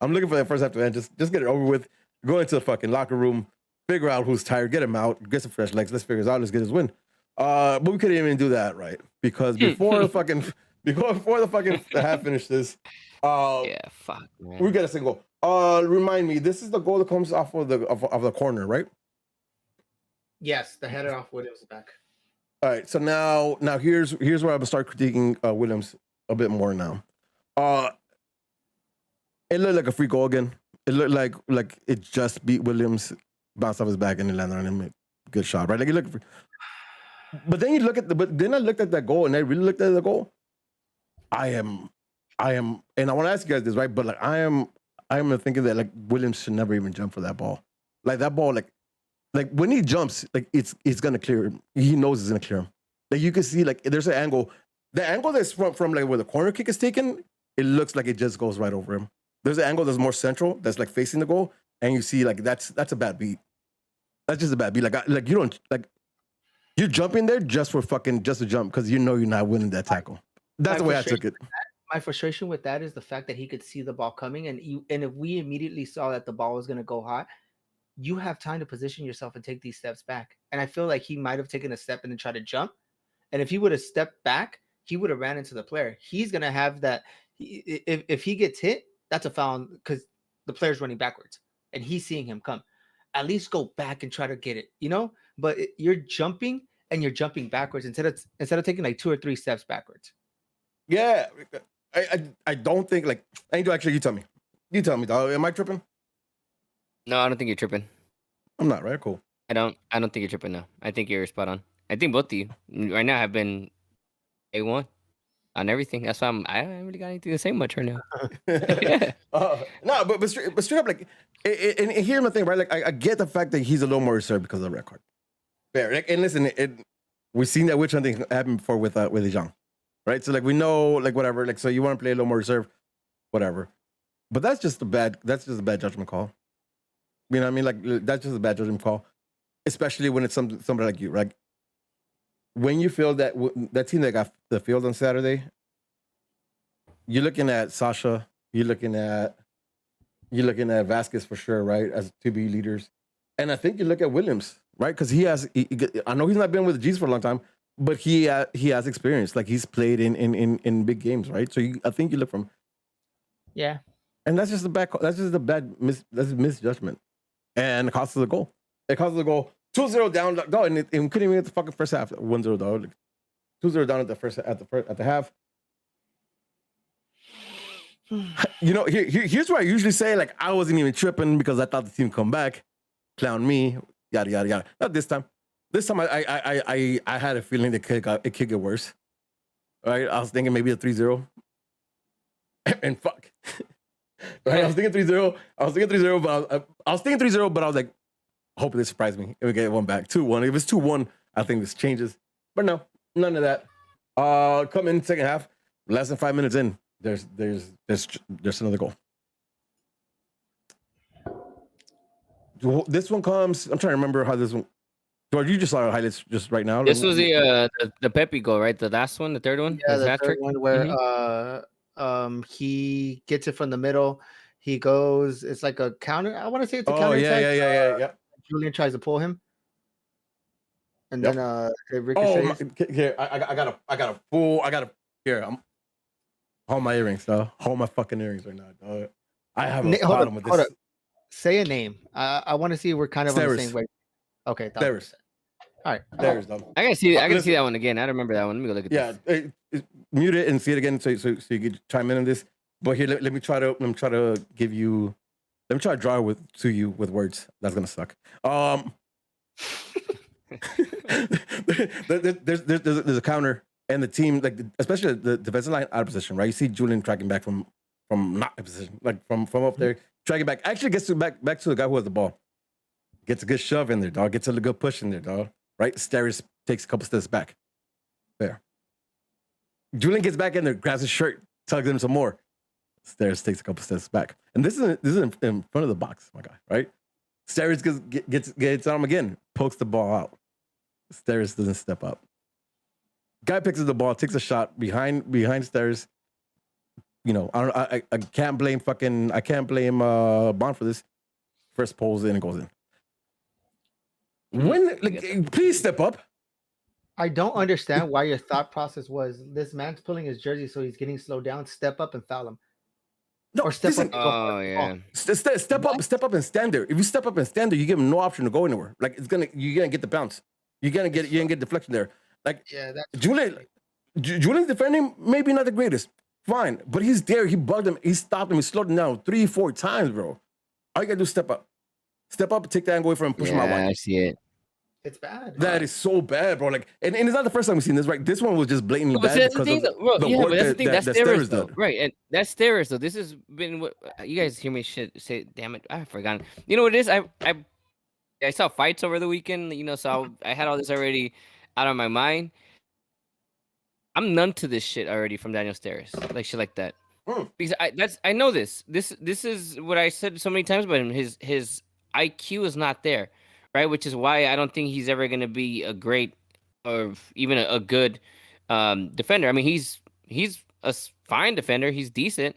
S3: I'm looking for that first half to end. Just get it over with. Go into the fucking locker room. Figure out who's tired. Get him out. Get some fresh legs. Let's figure it out. Let's get his win. But we couldn't even do that, right? Because before the fucking half finishes,
S1: yeah, fuck, man.
S3: We got a single. Remind me, this is the goal that comes off of the corner, right?
S2: Yes, the header off Williams' back.
S3: All right, so now here's where I'm gonna start critiquing Williams a bit more now. It looked like a free goal again. It looked like it just beat Williams, bounced off his back, and it landed on him. Good shot, right? Like it looked. But then I looked at that goal, and I really looked at the goal. I am, and I want to ask you guys this, right? But like I am thinking that like Williams should never even jump for that ball. Like that ball, like when he jumps, like it's gonna clear him. He knows it's gonna clear him. Like you can see, like there's an angle. The angle that's from like where the corner kick is taken, it looks like it just goes right over him. There's an angle that's more central, that's like facing the goal, and you see like that's a bad beat. That's just a bad beat. Like you don't like you're jumping there just to jump because you know you're not winning that tackle. That's the way I took it.
S2: My frustration with that is the fact that he could see the ball coming, and if we immediately saw that the ball was going to go hot, you have time to position yourself and take these steps back. And I feel like he might have taken a step and then tried to jump. And if he would have stepped back, he would have ran into the player. He's going to have that. If he gets hit, that's a foul because the player's running backwards and he's seeing him come. At least go back and try to get it, But you're jumping and you're jumping backwards instead of taking like 2 or 3 steps backwards.
S3: Yeah, I don't think like Angel. Actually, you tell me, dog. Am I tripping?
S1: No, I don't think you're tripping.
S3: I'm not, right? Cool.
S1: I don't think you're tripping. No, I think you're spot on. I think both of you right now have been A1 on everything. That's why I haven't really got anything to say much right now. Yeah.
S3: No, but straight up, like, and here's my thing, right? Like, I get the fact that he's a little more reserved because of the red card. Fair. Like, and listen, we've seen that witch hunting happen before with Zhang, right? So like we know like whatever, like so you want to play a little more reserve, whatever. But that's just a bad judgment call. You know what I mean? Like that's just a bad judgment call, especially when it's somebody like you, right? When you feel that that team that got the field on Saturday, you're looking at Sasha, you're looking at Vasquez for sure, right? As 2B leaders. And I think you look at Williams, right? Because I know he's not been with the G's for a long time, but he has experience. Like he's played in big games, right? So I think you look from.
S2: Yeah.
S3: And that's just misjudgment. And it costs us a goal. It costs us a goal. 2-0 down, and we couldn't even get the fucking first half. 1-0 down. 2-0 down at the half. You know, here's where I usually say, like, I wasn't even tripping because I thought the team come back, clown me, yada yada yada. Not this time. This time I had a feeling it could get worse. Right? I was thinking maybe a 3-0. And fuck. Right? I was thinking 3-0. But I was thinking 3-0, but I was like, hopefully they surprise me. If we get one back. 2-1. If it's 2-1, I think this changes. But no, none of that. Come in second half, less than 5 minutes in. There's another goal. This one comes. I'm trying to remember how this one. George, you just saw highlights just right now.
S1: This was the Pepe goal, right? The last one, the third one.
S2: Yeah, the third one where he gets it from the middle. He goes. It's like a counter. I want to say it's a counter.
S3: Oh yeah.
S2: Julian tries to pull him, and then it ricochets.
S3: I got a full. Here. Hold my earrings, though. Hold my fucking earrings right now, dog. I have a problem with this.
S2: Say a name. I want to see if we're kind of on the same way. Okay,
S3: Stairs.
S2: All right.
S3: Stairs, dog.
S1: I gotta see that one again. I don't remember that one. Let me go look at
S3: this. Mute it and see it again so you can chime in on this. But here, let me try to give you. Let me try to draw to you with words. That's gonna suck. There's a counter. And the team, like especially the defensive line out of position, right? You see Julian tracking back from not in position, like from up there, tracking back. Actually gets back to the guy who has the ball. Gets a good shove in there, dog. Gets a good push in there, dog. Right? Stairs takes a couple steps back. There. Julian gets back in there, grabs his shirt, tugs him some more. Stairs takes a couple steps back. And this is in front of the box, my guy, right? Stairs gets on him again, pokes the ball out. Stairs doesn't step up. Guy picks up the ball, takes a shot behind Stairs. You know, I can't blame Bond for this. First pulls in and goes in. Please step up.
S2: I don't understand why your thought process was this man's pulling his jersey, so he's getting slowed down. Step up and foul him.
S3: No, or step up.
S1: Oh yeah.
S3: Step up and stand there. If you step up and stand there, you give him no option to go anywhere. Like you're gonna get the bounce. You're gonna get deflection there. Like Julian's defending maybe not the greatest. Fine, but he's there. He bugged him. He stopped him. He slowed him down 3-4 times, bro. All you gotta do is step up, and take that and go away from him. Push him out wide.
S1: I see it.
S2: It's bad.
S3: That is so bad, bro. Like, and it's not the first time we've seen this, right? This one was just blatantly bad
S1: because of the work that Stairs though. Right, and that's Stairs though. This has been what you guys hear me say. Damn it, I forgot. You know what it is? I saw fights over the weekend. You know, so I had all this already out of my mind. I'm numb to this shit already from Daniel Stairs, like shit like that. Because I know this. This is what I said so many times about him. His IQ is not there, right? Which is why I don't think he's ever gonna be a great or even a good defender. I mean, he's a fine defender. He's decent.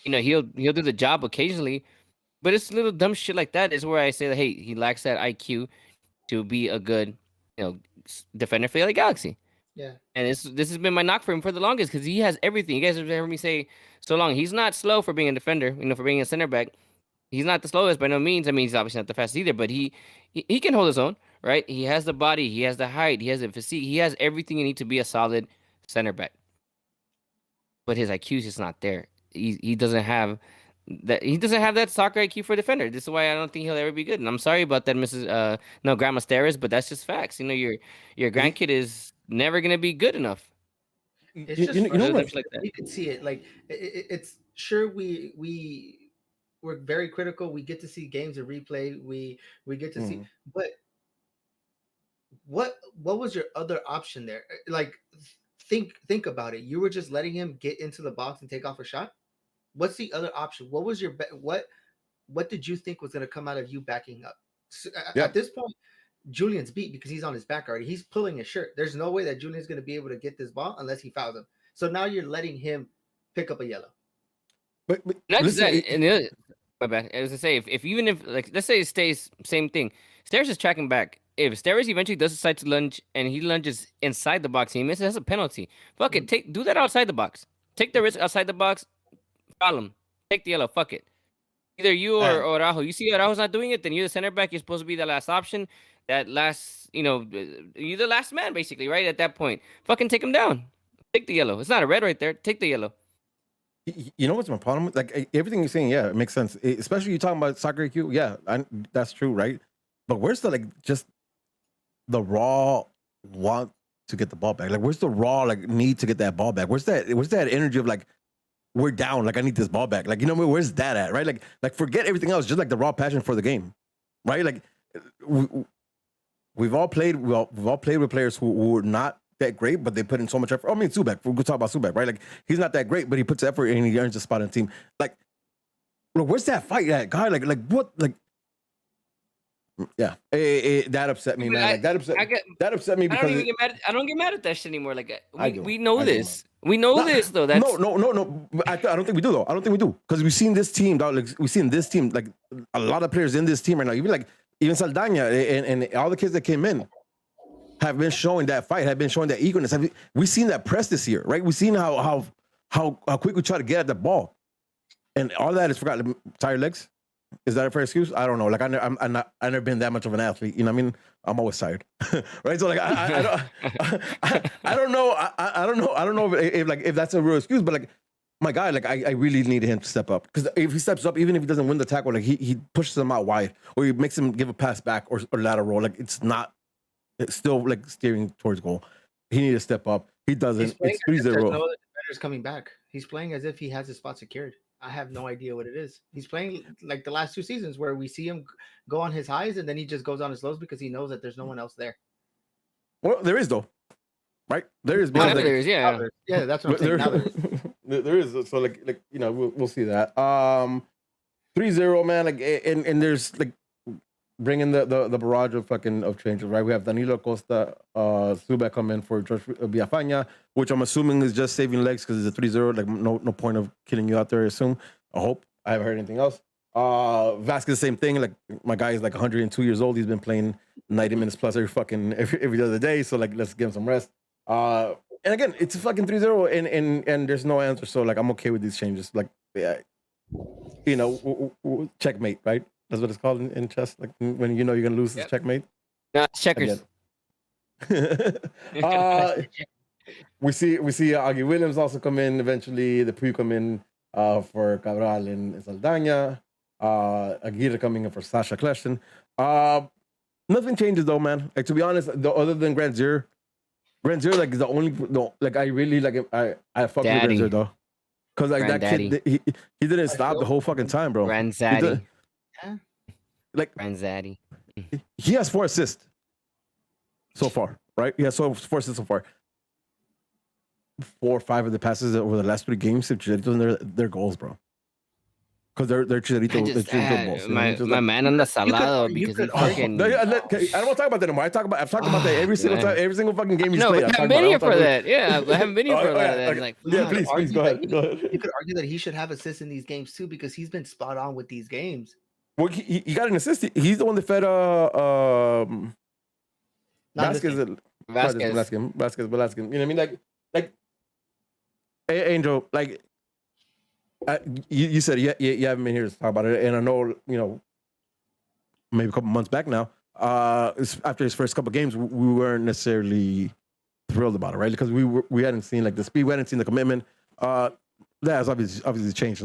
S1: You know, he'll do the job occasionally, but it's little dumb shit like that is where I say that hey, he lacks that IQ to be a good defender for the LAGalaxy.
S2: Yeah,
S1: and this has been my knock for him for the longest because he has everything. You guys have heard me say so long. He's not slow for being a defender. You know, for being a center back, he's not the slowest by no means. I mean, he's obviously not the fastest either, but he can hold his own. Right? He has the body, he has the height, he has the physique, he has everything you need to be a solid center back. But his IQ is just not there. He doesn't have that. He doesn't have that soccer IQ for a defender. This is why I don't think he'll ever be good. And I'm sorry about that, Grandma Stairs, but that's just facts. You know, your grandkid is never gonna be good enough.
S2: It's just you know what? Like that. You can see it. Like it's sure we're very critical. We get to see games of replay. We get to see, but what was your other option there? Like, think about it. You were just letting him get into the box and take off a shot. What's the other option? What was your what did you think was going to come out of you backing up? So, at this point, Julian's beat because he's on his back already. He's pulling his shirt. There's no way that Julian's going to be able to get this ball unless he fouls him. So now you're letting him pick up a yellow.
S1: But not just that. And the other, my bad. As I say, if even if like let's say it stays same thing, Stairs is tracking back. If Stairs eventually does decide to lunge and he lunges inside the box, and he misses, that's a penalty. Fuck it, do that outside the box. Take the risk outside the box. Foul him. Take the yellow. Fuck it. Either you or Araujo. You see Araujo's not doing it, then you're the center back. You're supposed to be the last option. That last, you're the last man basically, right? At that point, fucking take him down. Take the yellow. It's not a red right there. Take the yellow.
S3: You know what's my problem with like everything you're saying? Yeah, it makes sense. Especially you talking about soccer IQ. Yeah, that's true, right? But where's the just the raw want to get the ball back? Like, where's the raw need to get that ball back? Where's that energy of we're down, I need this ball back? Where's that at, right? Like forget everything else, just the raw passion for the game, right? Like we've all played with players who are not that great, but they put in so much effort. I mean, Subek, we're gonna talk about Subek, right? He's not that great, but he puts effort and he earns a spot on the team. Where's that fight at, guy? What? Yeah, that upset me, man. That upset me because
S1: I don't get mad at that shit anymore. We know this. We know this though. That's
S3: no. I don't think we do though. I don't think we do because we've seen this team. We've seen this team. A lot of players in this team right now. Even Saldana and all the kids that came in have been showing that fight. Have been showing that eagerness. We've seen that press this year, right? We've seen how quick we try to get at the ball, and all that is forgotten. Tired legs. Is that a fair excuse? I don't know. I've never been that much of an athlete. You know what I mean? I'm always tired, right? So I don't know. I don't know if that's a real excuse. But my guy, I really need him to step up because if he steps up, even if he doesn't win the tackle, he pushes him out wide or he makes him give a pass back or lateral roll. It's still steering towards goal. He needs to step up. He doesn't. It's 3-0.
S2: No other defenders coming back. He's playing as if he has his spot secured. I have no idea what it is. He's playing like the last two seasons where we see him go on his highs and then he just goes on his lows because he knows that there's no one else there.
S3: Well, there is though, right? There is.
S1: There is, yeah.
S2: Yeah, that's what I'm saying.
S3: There is. So we'll see that. 3-0, man. And there's bringing the barrage of changes, right? We have Danilo Costa, Subek come in for George Villafaña, which I'm assuming is just saving legs because it's a 3-0. No point of killing you out there, I assume. I hope. I haven't heard anything else. Vasquez, same thing. My guy is 102 years old. He's been playing 90 minutes plus every other day. So let's give him some rest. And again, it's a fucking 3-0 and there's no answer. So I'm okay with these changes. Checkmate, right? That's what it's called in chess. When you're gonna lose, it's checkmate.
S1: No, it's checkers.
S3: We see Augie Williams also come in eventually. The Puy come in for Cabral and Saldana. Aguirre coming in for Sasha Kleshton. Nothing changes though, man. To be honest, other than Grand Zero is the only I really I fuck with Grand Zero though, because that kid he didn't stop the whole fucking time, bro.
S1: Grandzaddy.
S2: Grandzaddy.
S3: He has 4 assists so far, right? He has 4 assists so far. 4 or 5 of the passes over the last 3 games of Chicharito, they're goals, bro. Because they're Chicharito balls.
S1: My man on the salado because he fucking.
S3: I don't want to talk about that anymore. I've talked about that every single time, every single fucking game he's played.
S1: I haven't been here for that. Yeah, I haven't been here for that.
S3: Okay. Please go ahead.
S2: You could argue that he should have assists in these games too because he's been spot on with these games.
S3: Well, he got an assist. He's the one that fed Vasquez. You know what I mean? Angel, you said you haven't been here to talk about it, and I know maybe a couple months back now. After his first couple games, we weren't necessarily thrilled about it, right? Because we hadn't seen the speed, we hadn't seen the commitment. That has obviously changed,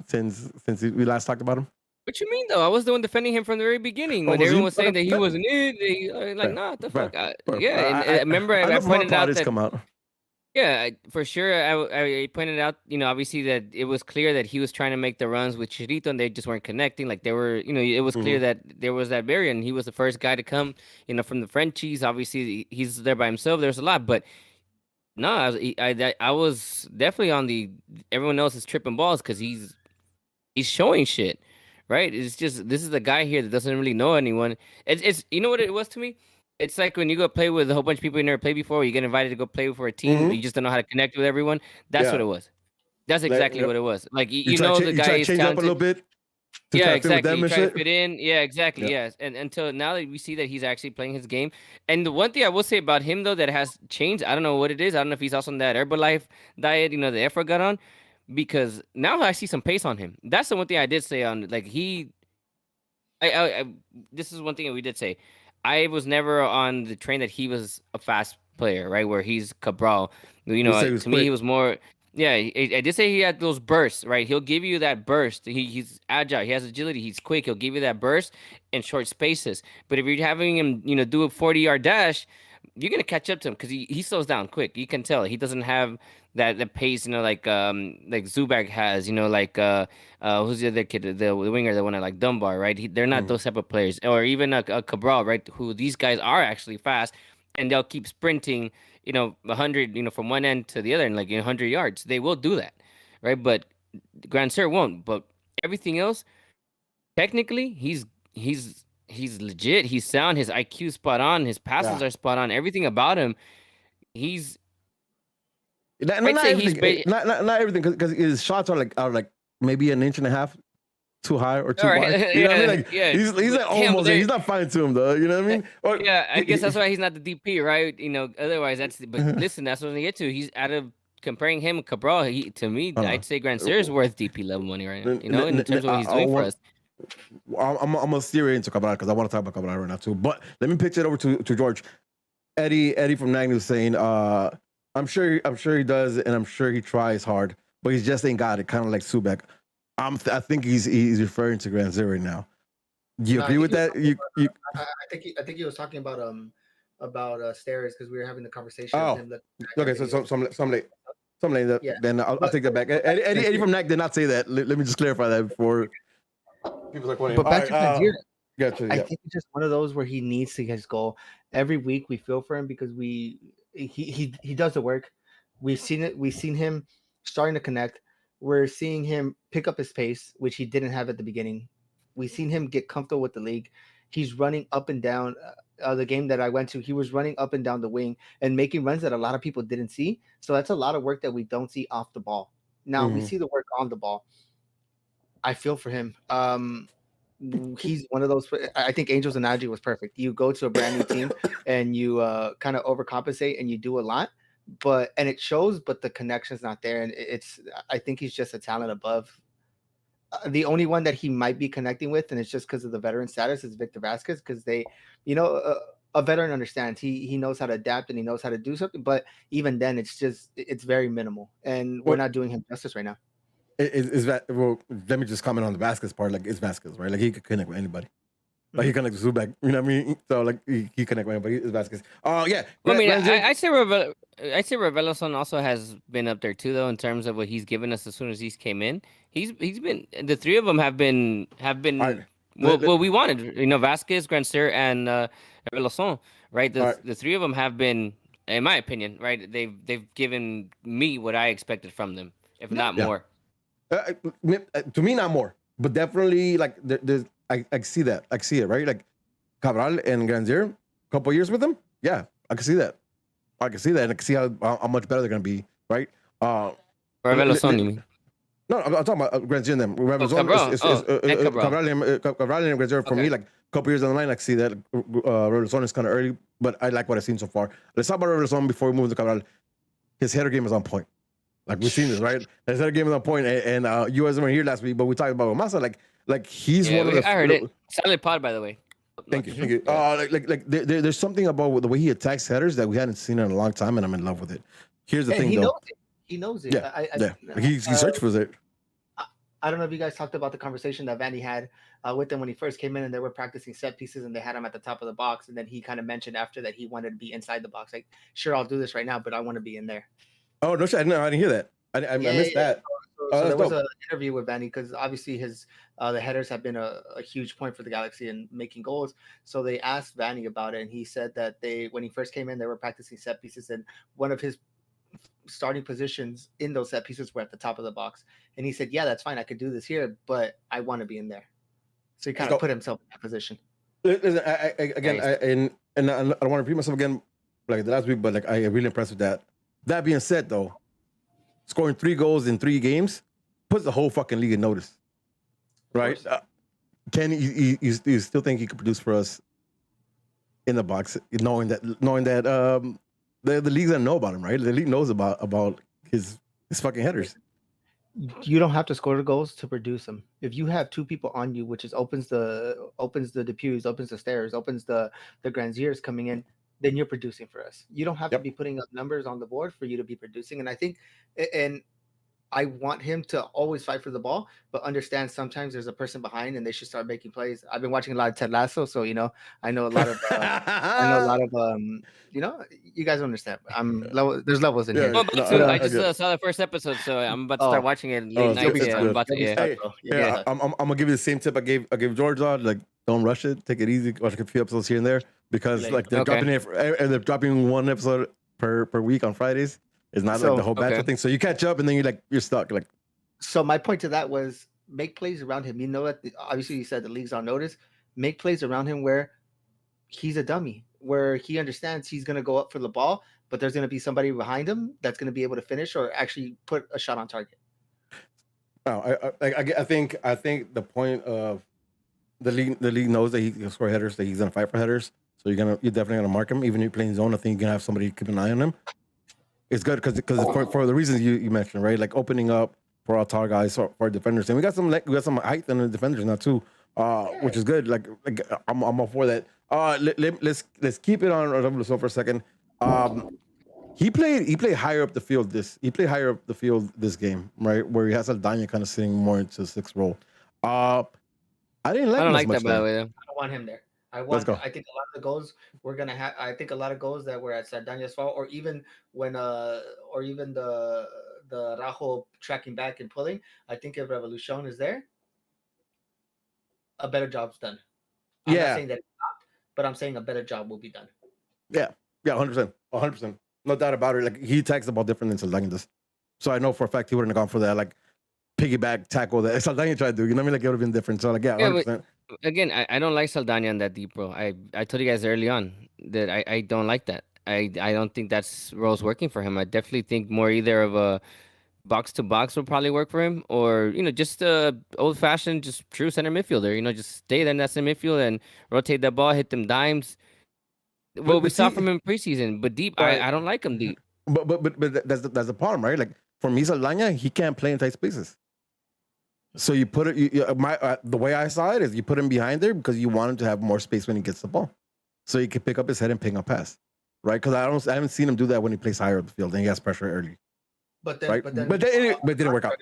S3: since we last talked about him.
S1: What you mean though? I was the one defending him from the very beginning when everyone was saying that he wasn't it. Nah, the fuck. I remember I pointed out that
S3: come out.
S1: Yeah, for sure. I pointed out, obviously that it was clear that he was trying to make the runs with Chirito and they just weren't connecting. Like they were, it was clear that there was that barrier and he was the first guy to come, from the Frenchies. Obviously, he's there by himself. There's a lot, but no, I was definitely on the everyone else is tripping balls because he's showing shit, right? It's just this is the guy here that doesn't really know anyone. It's you know what it was to me. It's like when you go play with a whole bunch of people you never played before, or you get invited to go play for a team, but you just don't know how to connect with everyone. That's what
S3: Yeah.
S1: it was. That's
S3: Like,
S1: exactly what it was. Like
S3: you
S1: the guy
S3: try to
S1: is
S3: change up a
S1: talented.
S3: little bit to
S1: Yeah,
S3: try to fit with
S1: exactly.
S3: them
S1: You
S3: and
S1: try to
S3: shit.
S1: fit in. Yeah, exactly.
S3: Yeah.
S1: Yes. And until now that we see that he's actually playing his game. And the one thing I will say about him though that has changed, I don't know what it is. I don't know if he's also on that Herbalife diet, the effort got on, because now I see some pace on him. That's the one thing I did say on like this is one thing that we did say. I was never on the train that he was a fast player, right? Where he's Cabral.
S3: You say he was
S1: To me, he
S3: quick.
S1: was more. Yeah, I did say he had those bursts, right? He'll give you that burst. He's agile. He has agility. He's quick. He'll give you that burst in short spaces. But if you're having him, do a 40-yard dash, you're gonna catch up to him because he slows down quick. You can tell he doesn't have that pace, like Zubac has, who's the other kid, the winger, the one at like Dunbar, right? They're not those type of players, or even a Cabral, right? Who these guys are actually fast, and they'll keep sprinting, 100, from one end to the other, and like 100 yards. They will do that, right? But Grand Sir won't. But everything else, technically, he's legit. He's sound. His IQ spot on. His passes
S3: Yeah.
S1: are spot on. Everything about him, he's.
S3: Not,
S1: I'd
S3: not
S1: say he's.
S3: everything. Not everything because his shots are like maybe an inch and a half too high or too
S1: All
S3: wide.
S1: right.
S3: You know what I mean?
S1: Yeah,
S3: Like
S1: yeah.
S3: he's like
S1: Damn,
S3: almost there. He's not fine tuned though. You know what I mean? Or,
S1: yeah, I guess that's why he's not the DP, right? Otherwise that's. But listen, that's what they get to. He's out of comparing him with Cabral. To me, I'd say Grand Sir is worth DP level money right now. In terms of what he's doing for us.
S3: I'm gonna steer it into Cabral because I want to talk about Cabral right now too. But let me pitch it over to George. Eddie from Nagny was saying, I'm sure he does, and I'm sure he tries hard, but he just ain't got it. Kind of like Subek. I think he's referring to Grand Zero right now. Do you agree with that?
S2: I think he was talking about stairs because we were having the conversation.
S3: Oh, okay. So some late. Yeah. Then I'll take that back. Eddie from NAC did not say that. Let me just clarify that before people are pointing.
S2: But back to Nigeria,
S3: I
S2: think it's just one of those where he needs to get his goal. Every week we feel for him because he does the work. We've seen it. We've seen him starting to connect. We're seeing him pick up his pace, which he didn't have at the beginning. We've seen him get comfortable with the league. He's running up and down. The game that I went to, he was running up and down the wing and making runs that a lot of people didn't see. So that's a lot of work that we don't see off the ball. Now we see the work on the ball. I feel for him. He's one of those. I think Angel's analogy was perfect. You go to a brand new team and you kind of overcompensate and you do a lot, and it shows, but the connection's not there. And I think he's just a talent above. The only one that he might be connecting with, and it's just because of the veteran status, is Victor Vasquez, because they, a veteran understands. He knows how to adapt and he knows how to do something. But even then, it's very minimal, and we're not doing him justice right now.
S3: Is that well? Let me just comment on the Vasquez part. Like, it's Vasquez, right? Like, he could connect with anybody. Like, he connects with Zubac. You know what I mean? So, like, he connect with anybody. It's Vasquez. Oh, yeah.
S1: Well, I mean, I say Reveloson also has been up there too, though, in terms of what he's given us as soon as he came in. He's been, the three of them have been what we wanted. Vasquez, Grand Sir, and Reveloson, right? The three of them have been, in my opinion, right? They've given me what I expected from them, if not more.
S3: To me, not more, but definitely like there's. I see that. I see it, right? Like Cabral and Grandier, a couple years with them. Yeah, I can see that. I can see that, and I can see how much better they're gonna be, right?
S1: Reveloson, you mean?
S3: No, I'm talking about Grandier and them. Cabral and Grandier for me, like a couple years down the line, I see that Reveloson is kind of early, but I like what I've seen so far. Let's talk about Reveloson before we move to Cabral. His header game is on point. Like, we've seen this, right? His header game is on point, and you guys weren't here last week, but we talked about Massa. Like he's one of the.
S1: I heard it. Solid pod, by the way.
S3: Thank you. There's something about the way he attacks headers that we hadn't seen in a long time, and I'm in love with it. Here's the thing, though.
S2: He knows it.
S3: Yeah, he searched for it.
S2: I don't know if you guys talked about the conversation that Vandy had with him when he first came in, and they were practicing set pieces, and they had him at the top of the box, and then he kind of mentioned after that he wanted to be inside the box. Like, sure, I'll do this right now, but I want to be in there.
S3: Oh no, shit! I didn't hear that. I missed that.
S2: So there was an interview with Vanny because obviously the headers have been a huge point for the Galaxy in making goals. So they asked Vanny about it, and he said that when he first came in, they were practicing set pieces, and one of his starting positions in those set pieces were at the top of the box. And he said, "Yeah, that's fine. I could do this here, but I want to be in there." So he kind of put himself in that position.
S3: Listen, I don't want to repeat myself again, like the last week, but like I am really impressed with that. That being said, though, scoring 3 goals in 3 games puts the whole fucking league in notice, right? Can you still think he could produce for us in the box, knowing that the league doesn't know about him, right? The league knows about his fucking headers.
S2: You don't have to score the goals to produce them. If you have 2 people on you, which is opens the Depews, opens the Stairs, opens the Granziers coming in, then you're producing for us. You don't have to be putting up numbers on the board for you to be producing. And I think, and I want him to always fight for the ball, but understand sometimes there's a person behind and they should start making plays. I've been watching a lot of Ted Lasso, so I know a lot of you guys understand. There's levels in here.
S1: I just saw the first episode, so I'm about to start watching it late night. I'm about to.
S3: I'm gonna give you the same tip I gave George on. Like, don't rush it. Take it easy. Watch a few episodes here and there because like they're dropping 1 episode per week on Fridays. It's not like the whole batch thing. So you catch up and then you're stuck. Like,
S2: so my point to that was make plays around him. You know that obviously you said the league's on notice. Make plays around him where he's a dummy, where he understands he's going to go up for the ball, but there's going to be somebody behind him that's going to be able to finish or actually put a shot on target.
S3: I think the point of the league knows that he can score headers, that he's going to fight for headers. So you're definitely going to mark him, even if you're playing zone. I think you're going to have somebody keep an eye on him. It's good because for the reasons you mentioned, right? Like opening up for our tall guys, for defenders, and we got some height in the defenders now too, which is good. Like I'm all for that. Let's keep it on WSO for a second. He played higher up the field this game, right? Where he has Aldana kind of sitting more into the 6th role. I don't like that, by the way.
S2: I don't want him there. I think a lot of the goals we're gonna have. I think a lot of goals that were at Saldana's fault, or even when the Rajo tracking back and pulling. I think if Revolution is there, a better job's done. I'm not saying that it's not, but I'm saying a better job will be done.
S3: Yeah, 100%, no doubt about it. Like he tags the ball different than Saldana does, so I know for a fact he wouldn't have gone for that like piggyback tackle that Saldana tried to do. You know what I mean? Like it would have been different. So like 100%.
S1: Again, I don't like Saldana on that deep role. I told you guys early on that I don't like that. I don't think that's role's working for him. I definitely think more either of a box to box will probably work for him, or just a old fashioned, just true center midfielder. Just stay there in that center midfield and rotate that ball, hit them dimes. Well, we saw from him preseason, but deep, I don't like him deep.
S3: But that's the problem, right? Like for me, Saldana, he can't play in tight spaces. So you put it. The way I saw it is you put him behind there because you want him to have more space when he gets the ball, so he can pick up his head and ping a pass, right? Because I haven't seen him do that when he plays higher up the field and he has pressure early.
S2: But it
S3: didn't work out.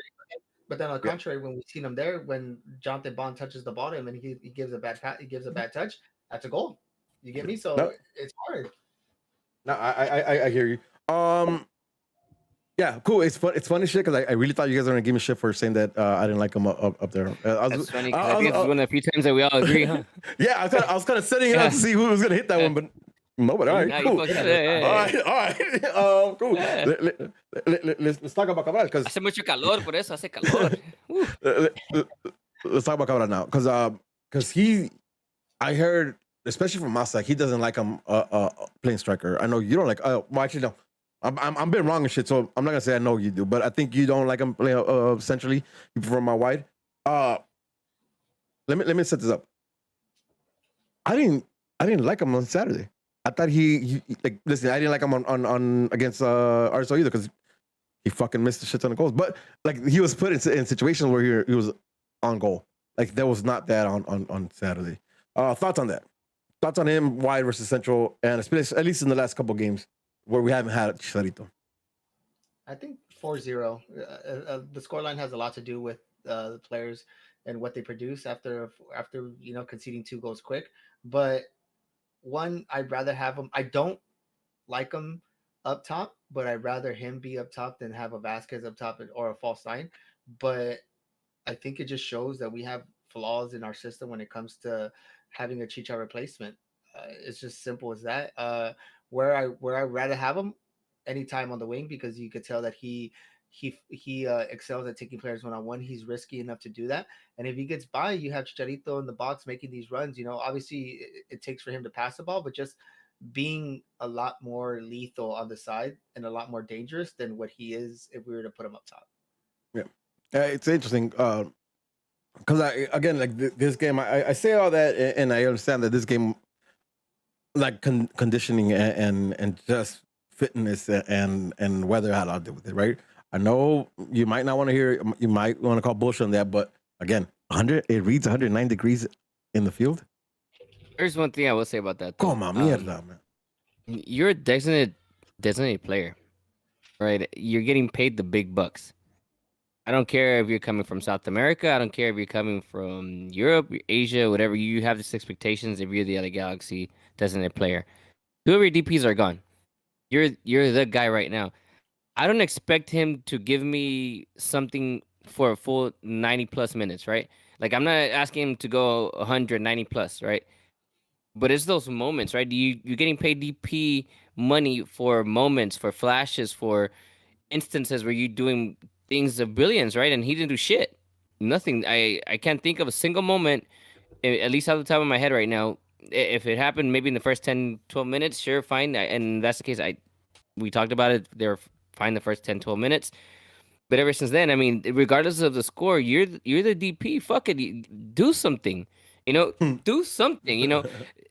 S2: But then on the contrary, when we've seen him there, when Jonathan Bond touches the ball and then he gives a bad touch, that's a goal. You get me? So it's hard.
S3: No, I hear you. Yeah, cool. It's funny shit because I really thought you guys were gonna give me shit for saying that I didn't like him up there.
S1: That's funny. I think it's one of the few times that we all agree, huh?
S3: Yeah, I was kind of setting it up to see who was gonna hit that one, but nobody. All right, cool. All right. Cool. Let's talk about Cabral because
S1: hace mucho calor, por eso hace calor.
S3: Let's talk about Cabral now because I heard, especially from Masa, he doesn't like him playing striker. I know you don't like. Well, actually, no. I'm been wrong and shit, so I'm not gonna say I know you do, but I think you don't like him playing centrally. You prefer my wide. Let me set this up. I didn't like him on Saturday. I thought he like listen. I didn't like him on against RSO either because he fucking missed the shit ton of goals. But like he was put in situations where he was on goal. Like there was not that on Saturday. Thoughts on that? Thoughts on him wide versus central, and at least in the last couple of games where we haven't had Chicharito.
S2: I think 4-0. The scoreline has a lot to do with the players and what they produce after conceding 2 goals quick. But one, I'd rather have him. I don't like him up top but I'd rather him be up top than have a Vasquez up top or a false nine. But I think it just shows that we have flaws in our system when it comes to having a Chicha replacement. It's just simple as that. Where I rather have him anytime on the wing because you could tell that he excels at taking players one on one. He's risky enough to do that, and if he gets by, you have Chicharito in the box making these runs. You know, obviously it takes for him to pass the ball, but just being a lot more lethal on the side and a lot more dangerous than what he is if we were to put him up top.
S3: Yeah, it's interesting because again like this game, I say all that and I understand that this game, like conditioning and just fitness and weather had a lot to do with it, right? I know you might not want to hear, you might want to call bullshit on that, but again, it reads 109 degrees in the field.
S1: There's one thing I will say about that. Though.
S3: Come on, mierda, man.
S1: You're a designated player, right? You're getting paid the big bucks. I don't care if you're coming from South America. I don't care if you're coming from Europe, Asia, whatever. You have these expectations if you're the LAGalaxy designated player. Two of your DPs are gone. You're the guy right now. I don't expect him to give me something for a full 90 plus minutes, right? Like I'm not asking him to go 190 plus, right? But it's those moments, right? You're getting paid DP money for moments, for flashes, for instances where you're doing things of billions, right? And he didn't do shit. Nothing. I can't think of a single moment, at least off the top of my head right now. If it happened maybe in the first 10, 12 minutes, sure, fine. And that's the case. We talked about it. They were fine the first 10, 12 minutes. But ever since then, I mean, regardless of the score, you're the DP. Fuck it. Do something. You know, do something. You know,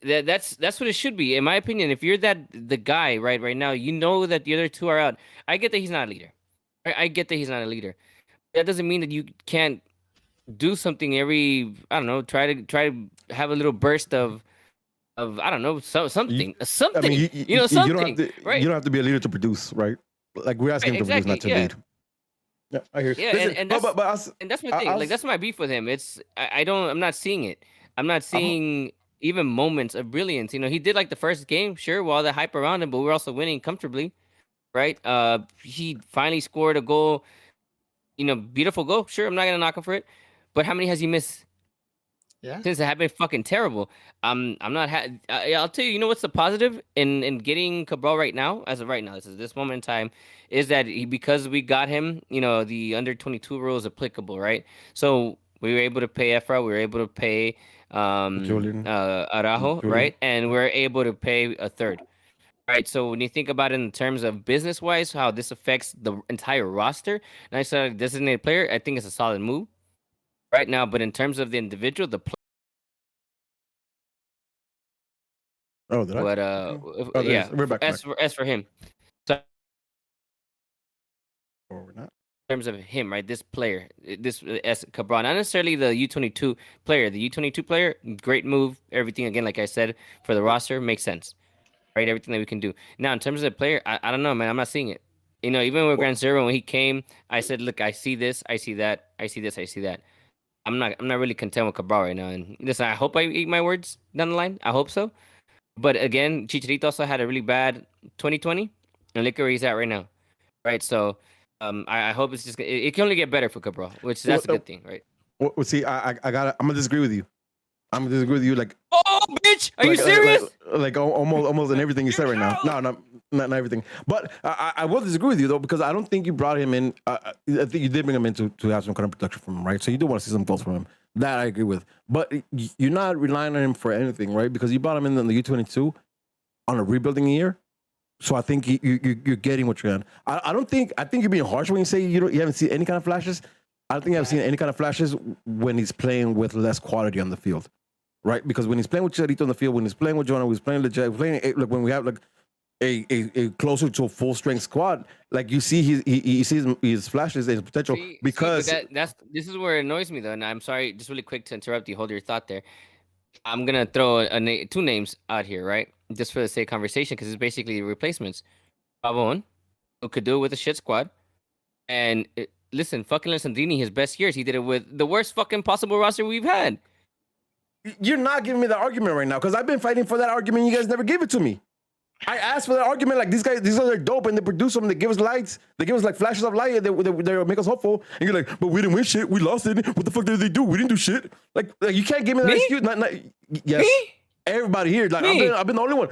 S1: that's what it should be, in my opinion. If you're the guy right now, you know that the other two are out. I get that he's not a leader. I get that he's not a leader. That doesn't mean that you can't do something every. I don't know. Try to have a little burst of I don't know something. I mean, you know something.
S3: You don't have to be a leader to produce, right? Like we're asking him to produce, not to lead. Yeah, I hear.
S1: Yeah,
S3: listen,
S1: and that's my thing. Like that's my beef with him. It's I'm not seeing it. I'm not seeing even moments of brilliance. You know, he did like the first game, sure, while the hype around him, but we're also winning comfortably, right? He finally scored a goal. You know, beautiful goal. Sure, I'm not gonna knock him for it. But how many has he missed?
S2: Yeah,
S1: since it had been fucking terrible. I'm not. I'll tell you. You know what's the positive in getting Cabral right now? As of right now, this moment in time, is that because we got him. You know, the under 22 rule is applicable, right? So we were able to pay Efra. We were able to pay Araujo, right? And we're able to pay a third. Right, so when you think about it in terms of business-wise, how this affects the entire roster, and I said designated player, I think it's a solid move right now. But in terms of the individual, the yeah,
S3: we're back.
S1: As for him, so
S3: we're not.
S1: In terms of him, right? This player, this as Cabral, not necessarily the U22 player. The U22 player, great move. Everything again, like I said, for the roster makes sense. Right, everything that we can do. Now, in terms of the player, I don't know, man. I'm not seeing it. You know, even with Grand Zero when he came, I said, look, I see this, I see that, I see this, I see that. I'm not really content with Cabral right now. And listen, I hope I eat my words down the line. I hope so. But again, Chicharito also had a really bad 2020, and look where he's at right now. Right, so I hope it's just it can only get better for Cabral, which that's a good thing, right?
S3: Well, see, I'm gonna disagree with you. I'm gonna disagree with you. Like,
S1: oh, bitch, are you serious?
S3: Like almost in everything you said right now. No, not everything. But I will disagree with you though, because I don't think you brought him in. I think you did bring him in to have some kind of production from him, right? So you do want to see some goals from him. That I agree with. But you're not relying on him for anything, right? Because you brought him in the U22 on a rebuilding year. So I think you're getting what you're getting. I think you're being harsh when you say you haven't seen any kind of flashes. I don't think I've seen any kind of flashes when he's playing with less quality on the field. Right, because when he's playing with Chicharito on the field, when he's playing with Jonah, when he's playing legit, when we have like a closer to a full strength squad, like you see he sees his flashes and his potential. Because
S1: this is where it annoys me though, and I'm sorry, just really quick to interrupt you. Hold your thought there. I'm gonna throw two names out here, right, just for the sake of conversation, because it's basically replacements. Pavon, who could do it with a shit squad, and listen, fucking Alessandrini, his best years, he did it with the worst fucking possible roster we've had.
S3: You're not giving me the argument right now, because I've been fighting for that argument. You guys never gave it to me. I asked for that argument. Like these guys are dope, and they produce them. They give us lights. They give us like flashes of light. They make us hopeful. And you're like, but we didn't win shit. We lost it. What the fuck did they do? We didn't do shit. Like you can't give me that excuse. Yes. Me? Everybody here. Like I've been the only one.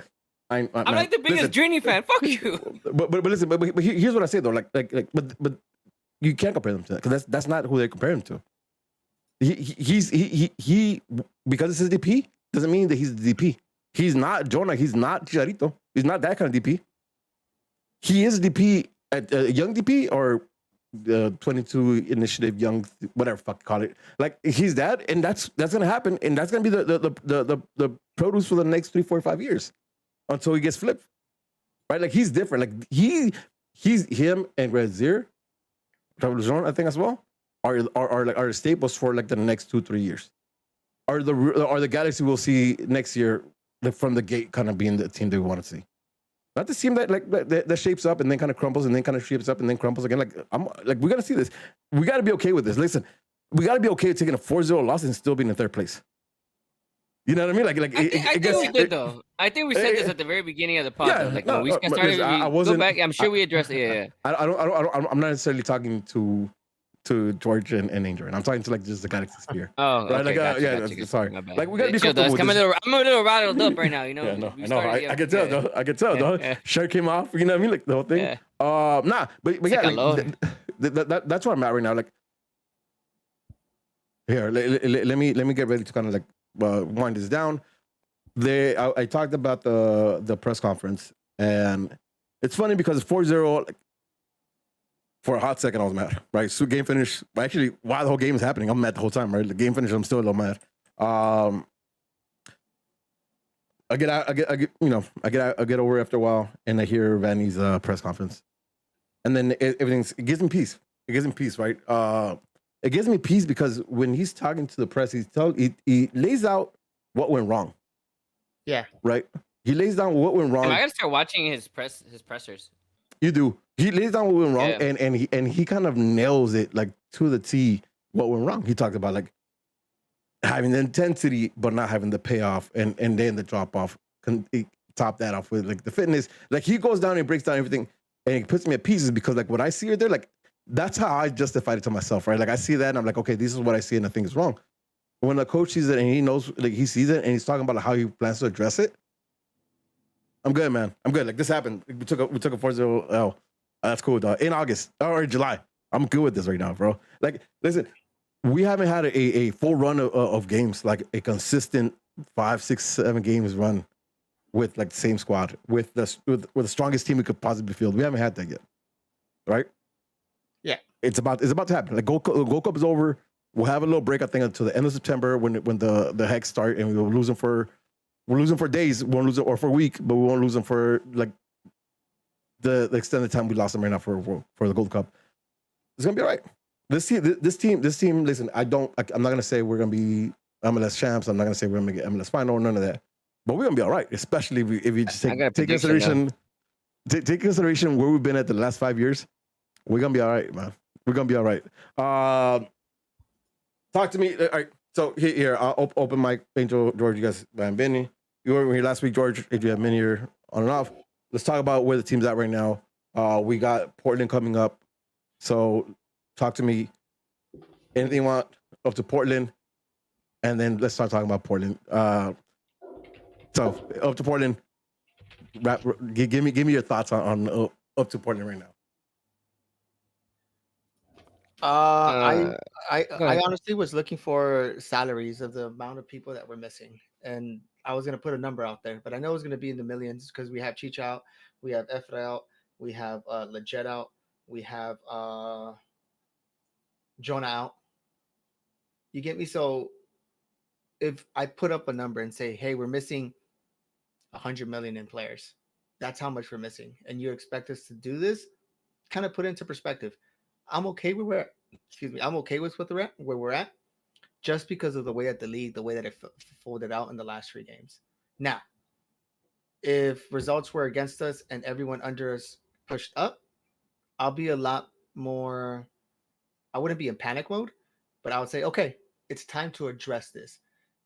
S1: I'm like the biggest Drini fan. Fuck you.
S3: But listen. But here's what I say though. But you can't compare them to that because that's not who they compare him to. He because it's his DP doesn't mean that he's the DP. He's not Jonah. He's not Chicharito. He's not that kind of DP. He is DP at young DP or 22 initiative young, whatever fuck call it. Like he's that, and that's gonna happen, and that's gonna be the produce for the next 3, 4, 5 years until he gets flipped, right? Like he's different. Like he's him and Grazier, I think as well are the staples for like the next 2, 3 years. Are the Galaxy we'll see next year from the gate kind of being the team that we want to see. Not the team that shapes up and then kind of crumbles and then kind of shapes up and then crumbles again. We got to see this. We got to be okay with this. Listen, we got to be okay with taking a 4-0 loss and still being in third place. You know what I mean?
S1: I think we did though. I think we said this at the very beginning of the podcast. When we started, go back. I'm sure we addressed it. Yeah.
S3: I'm not necessarily talking to George and Angel, and I'm talking to like just the Galaxy sphere.
S1: Oh,
S3: right?
S1: Okay, gotcha.
S3: Sorry. Like we gotta be comfortable with this.
S1: I'm a little rattled up right now. You know.
S3: Yeah, no, I know. I can tell. Though. I can tell. Though. Shirt came off. You know what I mean? Like the whole thing.
S1: Yeah.
S3: But yeah, that's where I'm at right now. Like here, let me get ready to kind of like wind this down. I talked about the press conference, and it's funny because 4-0. Like, for a hot second, I was mad, right? So game finished. Actually, while the whole game is happening, I'm mad the whole time, right? The game finished, I'm still a little mad. I get over after a while, and I hear Vanny's press conference, and then it gives me peace. It gives me peace, right? It gives me peace because when he's talking to the press, he lays out what went wrong.
S2: Yeah.
S3: Right. He lays down what went wrong.
S1: I gotta start watching his pressers.
S3: You do. He lays down what went wrong, and he kind of nails it like to the T. What went wrong? He talked about like having the intensity, but not having the payoff, and then the drop off. He top that off with like the fitness. Like he goes down and breaks down everything, and he puts me at pieces because like what I see right there, like that's how I justified it to myself, right? Like I see that, and I'm like, okay, this is what I see, and I think is wrong. When the coach sees it and he knows, like he sees it, and he's talking about how he plans to address it. I'm good, man. I'm good. Like this happened. We took a 4-0 L. That's cool, dog. In August or July. I'm good with this right now, bro. Like, listen, we haven't had a full run of games, like a consistent 5, 6, 7 games run with like the same squad, with the strongest team we could possibly field. We haven't had that yet, right?
S2: Yeah,
S3: it's about to happen. Like Gold Cup is over. We'll have a little break, I think, until the end of September when the hex start, and we'll lose them for days. We won't lose them or for a week, but we won't lose them for like the extended time we lost them right now for the Gold Cup. It's gonna be all right. This team. Listen, I'm not gonna say we're gonna be MLS champs. I'm not gonna say we're gonna get MLS final. None of that. But we're gonna be all right, especially if you just take consideration where we've been at the last 5 years. We're gonna be all right, man. We're gonna be all right. Talk to me. All right. So here, I'll open mic. Angel, George, you guys, Benny. You were here last week, George. If you have been here on and off, let's talk about where the team's at right now. We got Portland coming up. So talk to me. Anything you want up to Portland, and then let's start talking about Portland. So up to Portland. Give me your thoughts on up to Portland right now.
S2: I honestly was looking for salaries of the amount of people that were missing, and I was gonna put a number out there, but I know it's gonna be in the millions because we have Cheech out, we have Efra out, we have Leggett out, we have Jonah out. You get me? So if I put up a number and say, hey, we're missing 100 million in players, that's how much we're missing, and you expect us to do this, kind of put it into perspective. I'm okay with I'm okay with where we're at, just because of the way that the league, the way that it folded out in the last 3 games. Now, if results were against us and everyone under us pushed up, I'll be a lot more. I wouldn't be in panic mode, but I would say, okay, it's time to address this.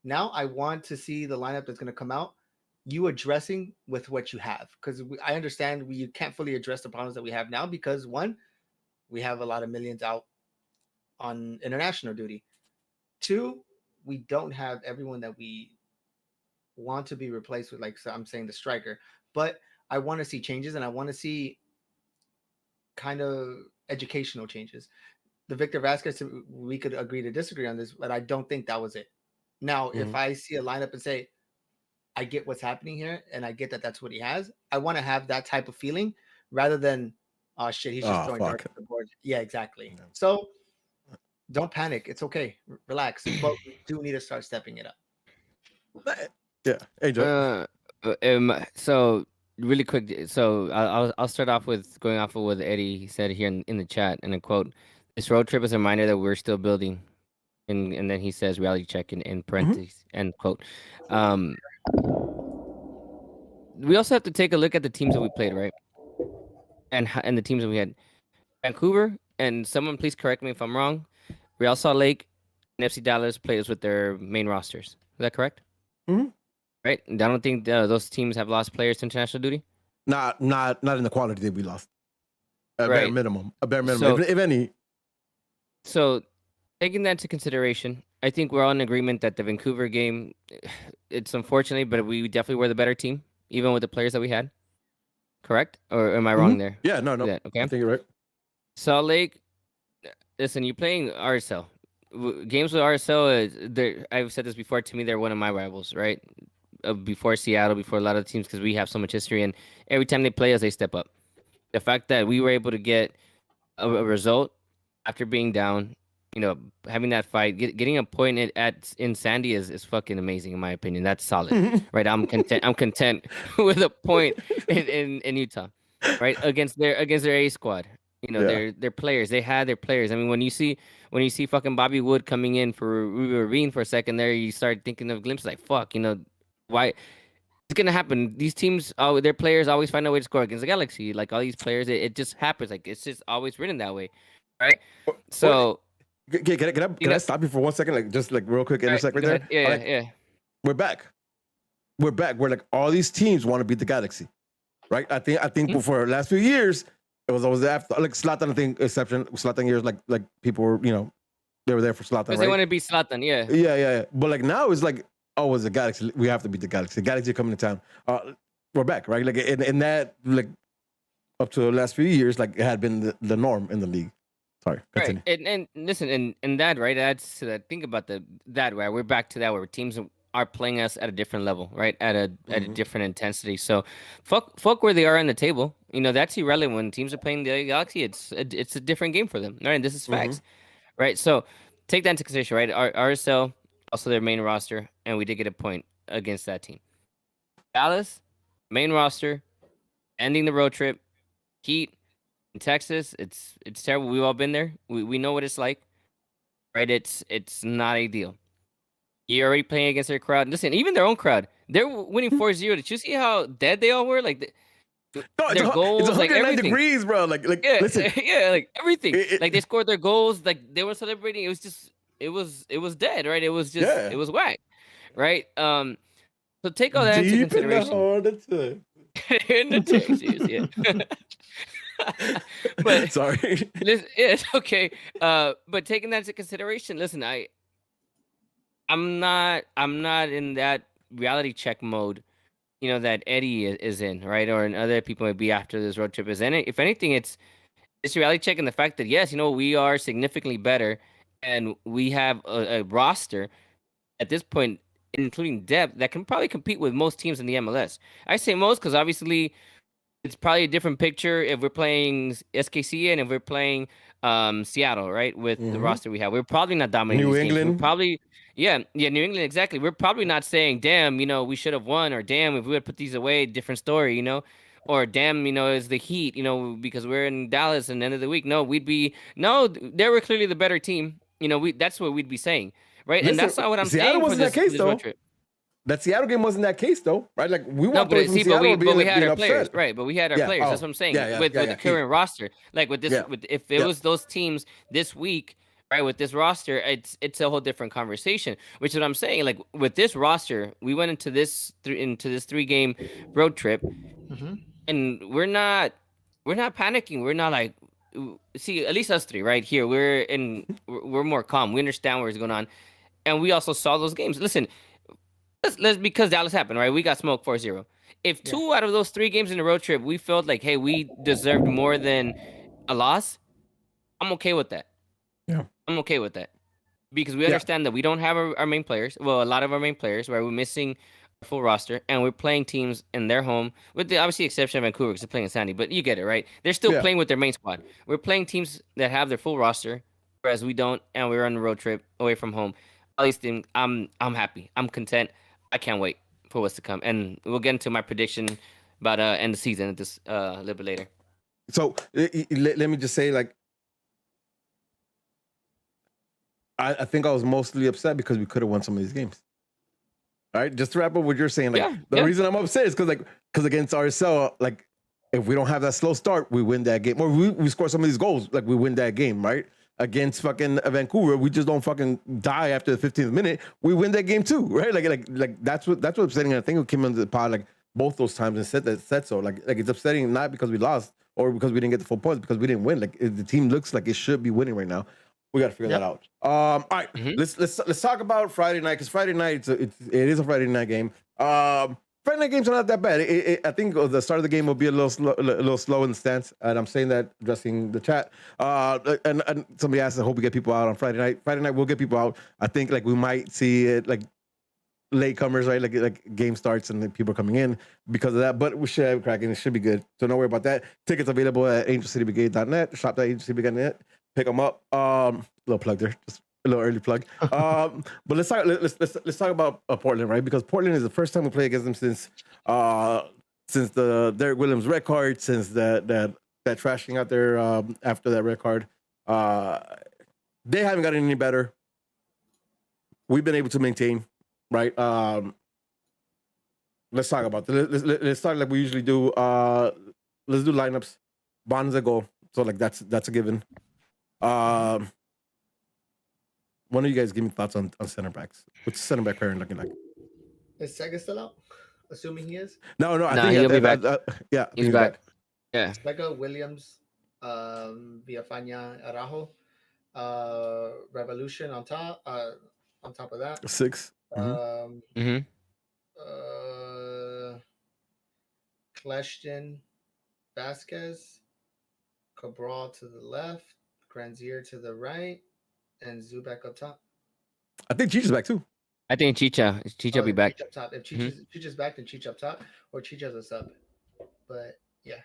S2: Now I want to see the lineup that's going to come out. you addressing with what you have, because I understand you can't fully address the problems that we have now because one, we have a lot of millions out on international duty. Two, we don't have everyone that we want to be replaced with, like, so I'm saying the striker. But I want to see changes, and I want to see kind of educational changes. The Victor Vasquez, we could agree to disagree on this, but I don't think that was it. Now, if I see a lineup and say, I get what's happening here, and I get that that's what he has, I want to have that type of feeling rather than, oh shit, he's just throwing darts at the board. Yeah, exactly. Yeah. So don't panic. It's okay. Relax. But we do need to start stepping it up.
S3: Yeah. Hey, Joe.
S1: So really quick. So I'll start off with going off of what Eddie said here in the chat, and a quote: "This road trip is a reminder that we're still building." And then he says, "Reality check" in parentheses, end quote. We also have to take a look at the teams that we played, right? And the teams that we had. Vancouver, and someone please correct me if I'm wrong, Real Salt Lake and FCDallas plays with their main rosters. Is that correct? Right? And I don't think those teams have lost players to international duty.
S3: Not in the quality that we lost. A bare minimum. So, if any.
S1: So, taking that into consideration, I think we're all in agreement that the Vancouver game, it's unfortunately, but we definitely were the better team, even with the players that we had. Correct? Or am I wrong there?
S3: Yeah, no.
S1: Yeah, okay.
S3: I think you're right.
S1: Salt Lake, listen, you're playing RSL. Games with RSL, I've said this before, to me, they're one of my rivals, right? Before Seattle, before a lot of teams, because we have so much history, and every time they play us, they step up. The fact that we were able to get a result after being down, having that fight, getting a point in Sandy is fucking amazing, in my opinion. That's solid, right? I'm content with a point in Utah, right? Against their A squad. Their players. They had their players. I mean, when you see fucking Bobby Wood coming in for Ruby Ravine for a second there, you start thinking of glimpses like, fuck, why it's gonna happen. These teams, their players always find a way to score against the Galaxy. Like all these players, it just happens. Like it's just always written that way, right? So,
S3: can I stop you for 1 second? Like just like real quick, intersect right there.
S1: Yeah.
S3: We're back. We're like all these teams want to beat the Galaxy, right? I think for the last few years. It was always after, like Zlatan, I think, exception. Zlatan years, like people were, they were there for Zlatan.
S1: Because they want to beat Zlatan, yeah.
S3: Yeah. But like now, it's like, oh, it's the Galaxy. We have to beat the Galaxy. The Galaxy are coming to town. We're back, right? Like in that, like up to the last few years, like it had been the norm in the league. Sorry, continue.
S1: Right. And listen, and that, right? That's to that. Think about that, right? We're back to that where teams are playing us at a different level, right? At a different intensity. So, fuck where they are on the table. That's irrelevant. When teams are playing the Galaxy, it's a different game for them, right? And this is facts, right? So, take that into consideration, right? RSL, also their main roster, and we did get a point against that team. Dallas, main roster, ending the road trip, Heat in Texas. It's terrible. We've all been there. We know what it's like, right? It's not ideal. You're already playing against their crowd. Listen, even their own crowd, they're winning 4-0. Did you see how dead they all were? Like, their goals,
S3: it's 109
S1: like everything.
S3: degrees, bro. Like,
S1: yeah,
S3: listen.
S1: Yeah, like everything. Like they scored their goals. Like they were celebrating. It was just, it was dead, right? It was just, it was whack, right? So take all that into consideration. In the Texas, yeah. But
S3: sorry.
S1: Listen, it's okay. But taking that into consideration, listen, I'm not in that reality check mode, that Eddie is in, right? Or in other people might be after this road trip is in it. If anything, it's reality check in the fact that yes, we are significantly better, and we have a roster at this point, including depth, that can probably compete with most teams in the MLS. I say most because obviously it's probably a different picture if we're playing SKC and if we're playing Seattle, right? With the roster we have, we're probably not dominating
S3: New
S1: these
S3: England.
S1: Games. We're probably, New England, exactly. We're probably not saying, damn, we should have won, or damn, if we would put these away, different story, or damn, is the Heat, because we're in Dallas and the end of the week. No, they were clearly the better team. That's what we'd be saying, right?
S3: Listen,
S1: and that's not what I'm
S3: Seattle
S1: saying.
S3: Wasn't
S1: for
S3: that case, though.
S1: trip.
S3: That Seattle game wasn't that case, though, right? Like we
S1: walked away from Seattle, but we had our
S3: upset.
S1: players, right? But we had our players. That's what I'm saying. With the current roster, like with this, if it was those teams this week, right? With this roster, it's a whole different conversation. Which is what I'm saying. Like with this roster, we went into this 3-game road trip, and we're not panicking. We're not like, see, at least us three right here. We're more calm. We understand what's going on, and we also saw those games. Listen, let's because Dallas happened, right? We got smoked 4-0. If 2 out of those 3 games in the road trip, we felt like, hey, we deserved more than a loss, I'm okay with that.
S3: Yeah.
S1: I'm okay with that. Because we understand that we don't have our main players. Well, a lot of our main players, right? We're missing a full roster, and we're playing teams in their home, with the obviously exception of Vancouver because they're playing in Sandy. But you get it, right? They're still playing with their main squad. We're playing teams that have their full roster, whereas we don't, and we're on a road trip away from home. At least I'm happy. I'm content. I can't wait for what's to come, and we'll get into my prediction about end the season this a little bit later.
S3: So let me just say, like, I think I was mostly upset because we could have won some of these games. All right, just to wrap up what you're saying, like the reason I'm upset is because against RSL, like if we don't have that slow start, we win that game, or we score some of these goals, like we win that game, right? Against fucking Vancouver, we just don't fucking die after the 15th minute. We win that game too, right? Like that's what upsetting. I think we came into the pod like both those times and said so. Like it's upsetting not because we lost or because we didn't get the full points, because we didn't win. Like the team looks like it should be winning right now. We got to figure that out. All right, let's talk about Friday night, because Friday night it is a Friday night game. Friday night games are not that bad. I think the start of the game will be a little slow in the stance, and I'm saying that addressing the chat. And somebody asked, I hope we get people out on Friday night. Friday night we'll get people out. I think like we might see it like latecomers, right? Like game starts and people are coming in because of that. But we should have it cracking. It should be good. So don't worry about that. Tickets available at angelcitybrigade.net. Shop.angelcitybrigade.net. Pick them up. Little plug there, just a little early plug. But let's talk about Portland, right? Because Portland is the first time we play against them since the Derek Williams red card, since that trashing out there after that red card. They haven't gotten any better. We've been able to maintain, right? Let's talk about this. Let's start like we usually do. Let's do lineups. Bonds a goal, so like that's a given. One of you guys give me thoughts on center backs. What's the center back pairing looking like?
S2: Is Sega still out? Assuming he is.
S3: No, I think
S1: he'll be back.
S3: Yeah,
S1: he's back. Yeah.
S2: Sega, Williams, Villafana, Araujo, Revolution on top. On top of that,
S3: 6.
S2: Kleshton, Vasquez, Cabral to the left, Granzier to the right, and Zubak up top.
S3: I think Cheech is back too.
S1: I think Chicha will be back.
S2: Cheech up top. If Cheech back, then Cheech up top, or Cheech as a sub. But
S3: yeah,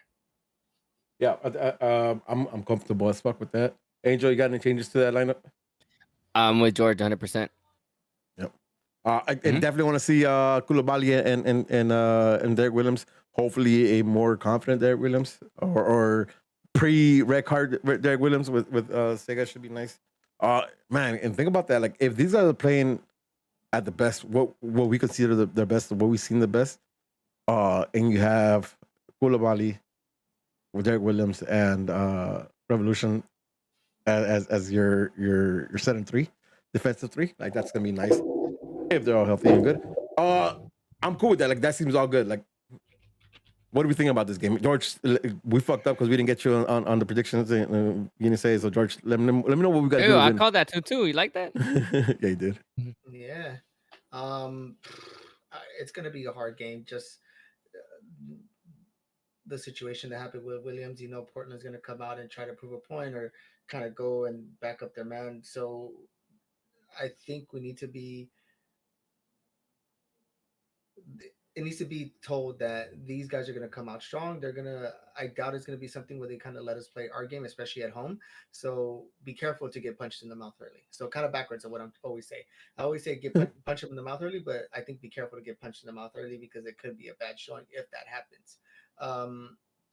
S3: I'm comfortable as fuck with that. Angel, you got any changes to that lineup?
S1: I'm with George 100%.
S3: Yep. I definitely want to see Koulibaly and Derek Williams. Hopefully, a more confident Derek Williams or pre-red card Derek Williams with Sega should be nice. Man, and think about that. Like, if these are playing at the best, what we consider their best, what we've seen the best, and you have Koulibaly with Derek Williams and Revolution as your set and 3, defensive 3, like that's gonna be nice if they're all healthy and good. I'm cool with that. Like that seems all good. Like, what do we think about this game, George? We fucked up because we didn't get you on the predictions. You didn't say so, George. Let me know what we got to do.
S1: I called that too. You like that?
S3: Yeah, you did.
S2: Yeah. It's gonna be a hard game. Just the situation that happened with Williams. You know, Portland's gonna come out and try to prove a point or kind of go and back up their man. So I think we need to be. It needs to be told that these guys are going to come out strong. I doubt it's going to be something where they kind of let us play our game, especially at home. So be careful to get punched in the mouth early. So kind of backwards of what I always say. I always say punch them in the mouth early, but I think be careful to get punched in the mouth early because it could be a bad showing if that happens.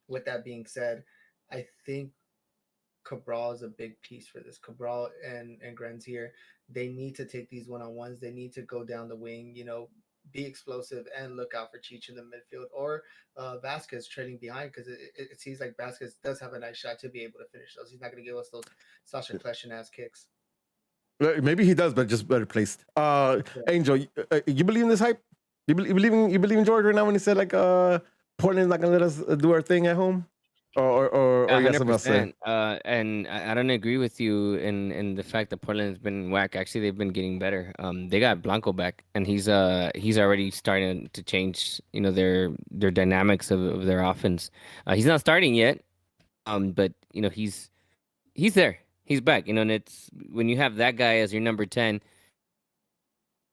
S2: With that being said, I think Cabral is a big piece for this. Cabral and Granzier, they need to take these one-on-ones. They need to go down the wing, be explosive and look out for Cheech in the midfield or Vasquez trailing behind, because it seems like Vasquez does have a nice shot to be able to finish those. He's not going to give us those Sasha Kleshton ass kicks.
S3: Maybe he does, but just better placed. Angel, you believe in this hype? You believe in George right now when he said like Portland's not gonna let us do our thing at home? Or you got something else to say?
S1: 100%. And I don't agree with you in the fact that Portland has been whack. Actually, they've been getting better. They got Blanco back, and he's already starting to change, their dynamics of their offense. He's not starting yet, but he's there. He's back. And it's when you have that guy as your number 10,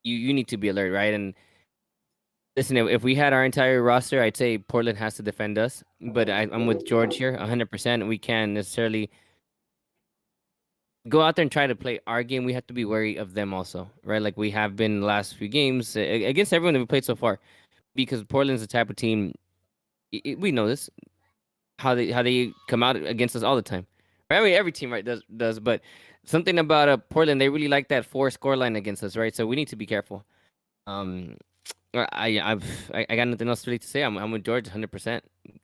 S1: you need to be alert, right? And listen, if we had our entire roster, I'd say Portland has to defend us. But I'm with George here, 100%. We can't necessarily go out there and try to play our game. We have to be wary of them also, right? Like we have been the last few games against everyone that we played so far, because Portland's the type of team. We know this, how they come out against us all the time. I mean, every team, right, does, but something about Portland, they really like that 4 scoreline against us, right? So we need to be careful. I got nothing else really to say. I'm with George 100%.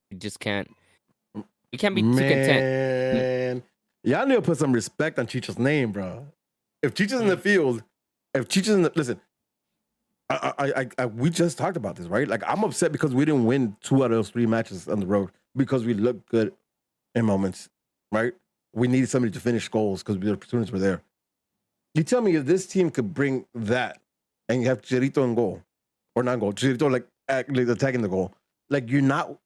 S1: We just can't. We can't be too content.
S3: Y'all need to put some respect on Chicho's name, bro. If Chicho's in the field, listen, we just talked about this, right? Like I'm upset because we didn't win 2 out of those 3 matches on the road because we looked good in moments, right? We needed somebody to finish goals because the opportunities were there. You tell me if this team could bring that and you have Chicharito in goal or not goal, Chicharito like attacking the goal. Like you're not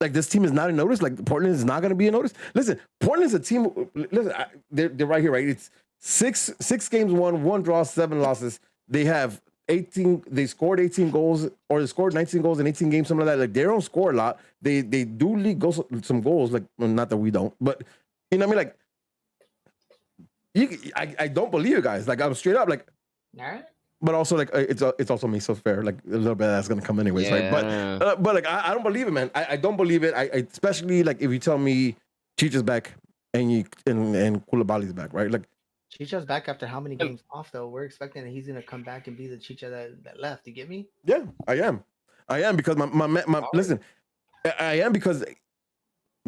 S3: like this team is not in notice. Like Portland is not going to be in notice. Listen, Portland's a team. Listen, they're right here, right? It's six games won, 1 draw, 7 losses. They have 18. They scored 18 goals, or they scored 19 goals in 18 games, something like that. Like they don't score a lot. They do lead some goals. Like not that we don't, but you know what I mean. Like I don't believe you guys. Like I'm straight up like.
S2: All right.
S3: But also like it's also me so fair. Like a little bit of that's gonna come anyways, right? But like I don't believe it, man. I don't believe it. I especially like if you tell me Chicha's back and Koulibaly's back, right? Like
S2: Chicha's back after how many games off though? We're expecting that he's gonna come back and be the Chicha that left. You get me?
S3: Yeah, I am because my listen, I am because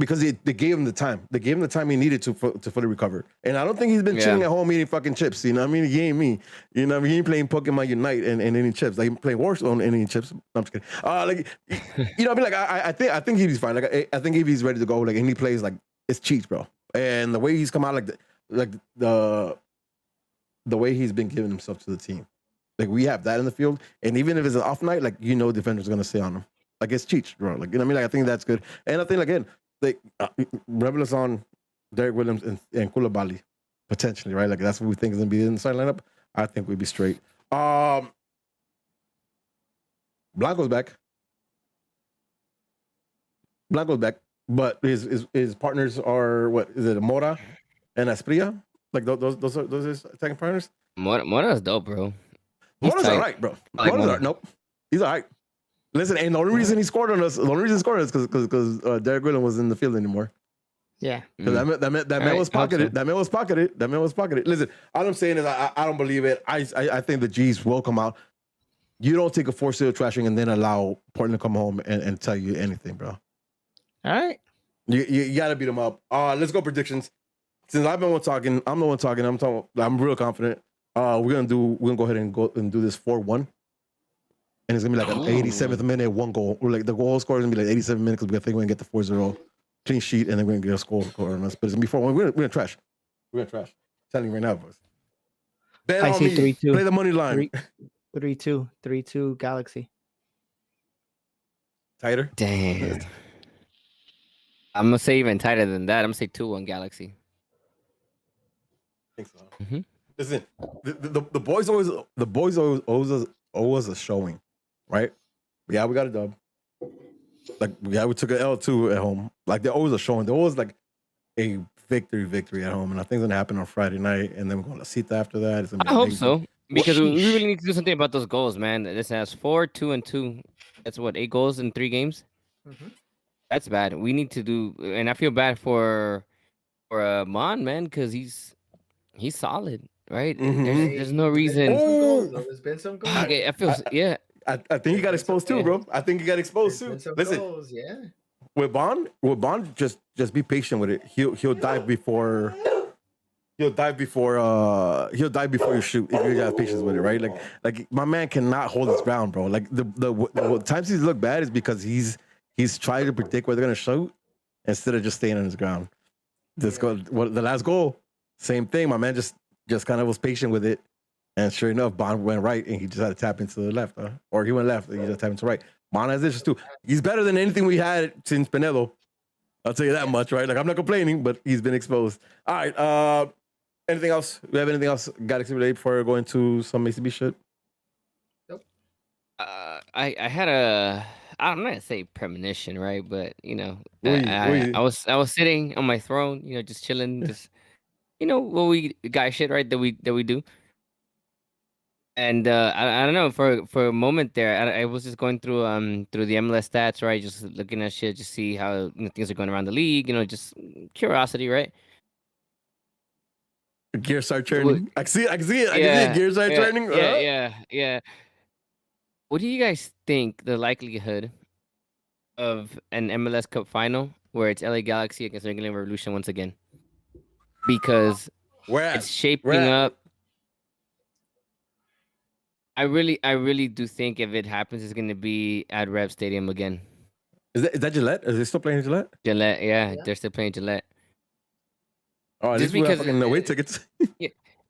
S3: they gave him the time. They gave him the time he needed to fully recover. And I don't think he's been chilling at home eating fucking chips. You know what I mean? He ain't me. You know what I mean? He ain't playing Pokemon Unite and eating chips. Like he playing Warzone and eating chips. No, I'm just kidding. Like you know what I mean? Like I think he's fine. Like I think if he's ready to go, like and he plays like it's cheats, bro. And the way he's come out, the way he's been giving himself to the team. Like we have that in the field. And even if it's an off night, like defender's gonna stay on him. Like it's cheats, bro. Like you know what I mean? Like I think that's good. And I think again. Like Rebels on Derek Williams and Koulibaly potentially, right? Like that's what we think is gonna be in the side lineup. I think we'd be straight. Blanco's back, but his partners are what is it? Mora and Asprilla. Like those are his attacking partners.
S1: Mora's dope, bro.
S3: Mora's all right, bro. Nope, he's all right. Listen, and the only reason he scored on us, is because Derek Williams was in the field anymore. Yeah, because that man was pocketed. That man was pocketed. Listen, all I'm saying is I don't believe it. I think the G's will come out. You don't take a 4-0 trashing and then allow Portland to come home and tell you anything, bro.
S2: All right,
S3: you got to beat them up. Let's go predictions. Since I'm the one talking. I'm real confident. We're gonna go ahead and do this 4-1. And it's gonna be like an 87th minute, 1 goal. Or like the goal score is gonna be like 87 minutes because we think we're gonna get the 4-0 clean sheet and then we're gonna get a score on us. But it's gonna be 4-1. We're gonna trash. We're gonna trash. I'm telling you right now, boys. Bet
S2: I see 3-2.
S3: Play the money line.
S2: 3-2 Galaxy.
S3: Tighter?
S1: Damn. I'm gonna say even tighter than that. I'm gonna say 2-1 Galaxy.
S3: I think so. Mm-hmm. Listen, the boys always owe us a showing, right? Yeah, we got a dub. Like, yeah, we took an L2 at home. Like, they're always a showing. They're always like a victory at home. And I think it's gonna happen on Friday night. And then we're going to Sita after that. It's gonna be
S1: I hope so. Because we really need to do something about those goals, man. This has 4, 2, and 2. That's what, 8 goals in 3 games? Mm-hmm. That's bad. We need to do, and I feel bad for Mon, man, because he's solid. Right? Mm-hmm. There's no reason.
S2: There's been some goals.
S1: Okay, I feel
S3: I think he got exposed too, bro. I think he got exposed too. Listen,
S2: goals, yeah.
S3: With Bond, just be patient with it. He'll dive before he'll die before you shoot if you have patience with it, right? Like my man cannot hold his ground, bro. Like the times he's looked bad is because he's trying to predict where they're gonna shoot instead of just staying on his ground. The last goal, same thing. My man just kind of was patient with it, and sure enough, Bond went right, and he just had to tap into the left, or he went left, and he just tapped into right. Bond has this too. He's better than anything we had since Pinello. I'll tell you that much, right? Like I'm not complaining, but he's been exposed. All right. Anything else? We have anything else Galaxy related before going to some ACB shit?
S1: Nope. I had a. I'm not gonna say premonition, right? But I was sitting on my throne, just chilling, just what we guy shit, right? That we do. And I don't know, for a moment there, I was just going through the MLS stats, right? Just looking at shit, just see how things are going around the league, just curiosity, right?
S3: Gears start turning. I can see it. Gears start turning.
S1: Yeah. What do you guys think the likelihood of an MLS Cup final where it's LAGalaxy against New England Revolution once again? Because it's shaping up. I really do think if it happens, it's going to be at Rev Stadium again.
S3: Is that Gillette? Is they still playing Gillette?
S1: Gillette, yeah. They're still playing Gillette.
S3: Oh, just because fucking no away tickets.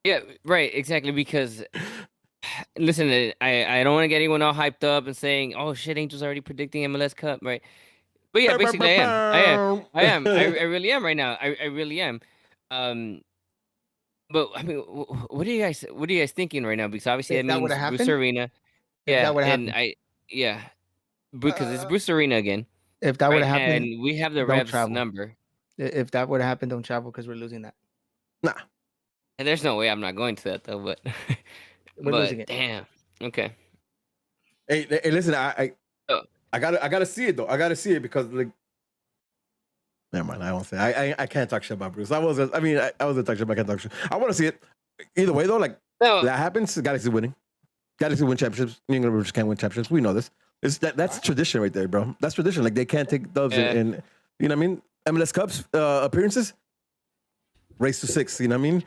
S1: yeah, right, exactly. Because listen, I don't want to get anyone all hyped up and saying, "Oh shit, Angel's already predicting MLS Cup," right? But yeah, basically, I am. I really am right now. I really am. But I mean, what are you guys thinking right now? Because obviously that means Bruce Arena. Yeah, and because it's Bruce Arena again.
S2: If that would happen,
S1: and we have the Revs number.
S2: If that would happen, don't travel because we're losing that.
S3: Nah.
S1: And there's no way I'm not going to that though. But
S2: we're losing it.
S1: Damn. Okay.
S3: Hey, listen. I gotta see it though. I gotta see it because like. Never mind. I won't say. I can't talk shit about Bruce. I was gonna talk shit, but I can't talk shit. I want to see it. Either way though, like that happens. Galaxy winning. Galaxy win championships. New England just can't win championships. We know this. That's tradition right there, bro. That's tradition. Like they can't take dubs and you know what I mean. MLS Cups appearances, race to 6. You know what I mean?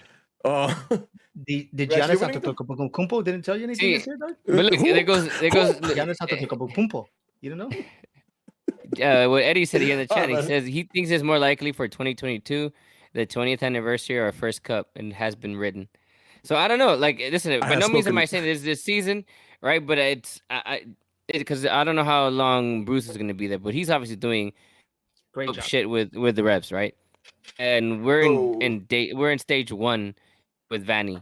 S2: Did Giannis Antetokounmpo didn't tell you anything this year, dog?
S1: But look, there goes
S2: Giannis Antetokounmpo. You don't know?
S1: What Eddie said in the chat, he says he thinks it's more likely for 2022, the 20th anniversary, or our first cup, and has been written. So I don't know. Like, listen, by no means am I saying this season, right? But it's because I don't know how long Bruce is going to be there, but he's obviously doing great shit with the Revs, right? And we're in stage 1 with Vanny,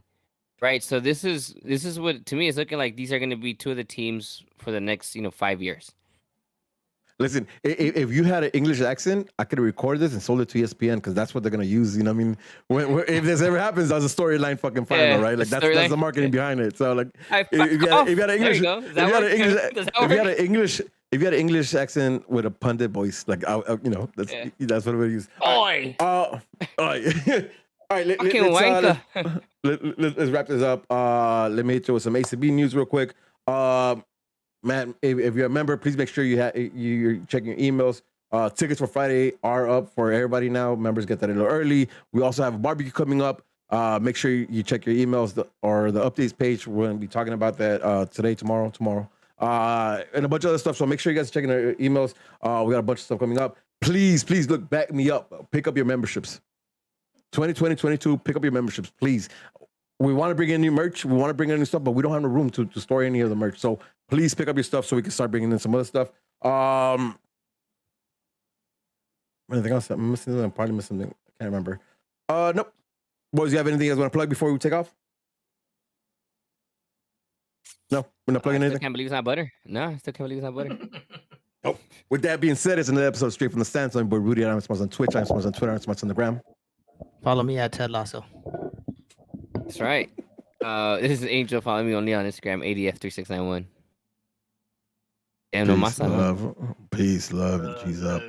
S1: right? So this is what to me is looking like these are going to be 2 of the teams for the next 5 years.
S3: Listen, if you had an English accent, I could have recorded this and sold it to ESPN because that's what they're gonna use. You know what I mean? If this ever happens, that's a storyline fucking final, right? Like that's the marketing behind it. So like, if you had an English accent with a pundit voice, like that's what we're gonna use.
S1: Oi!
S3: All right, let's wrap this up. Let me throw some ACB news real quick. Man, if you're a member, please make sure you're checking your emails. Tickets for Friday are up for everybody now. Members get that a little early. We also have a barbecue coming up. Make sure you check your emails or the updates page. We're going to be talking about that today, tomorrow, and a bunch of other stuff. So make sure you guys are checking our emails. We got a bunch of stuff coming up. Please, look, back me up. Pick up your memberships. 2020, 22, pick up your memberships, please. We want to bring in new merch. We want to bring in new stuff, but we don't have the room to store any of the merch. So please pick up your stuff so we can start bringing in some other stuff. Anything else? I'm missing. I'm probably missing something. I can't remember. Nope. Boys, you have anything else you want to plug before we take off? No, we're not plugging anything.
S1: I can't believe it's not butter. No, I still can't believe it's not butter.
S3: Nope. With that being said, it's another episode of Straight from the Stands. I'm Rudy. I'm on Twitch. I'm on Twitter. I'm on the gram.
S2: Follow me at Ted Lasso.
S1: That's right. This is Angel. Follow me only on Instagram, ADF3691.
S3: Peace, love, and Jesus up.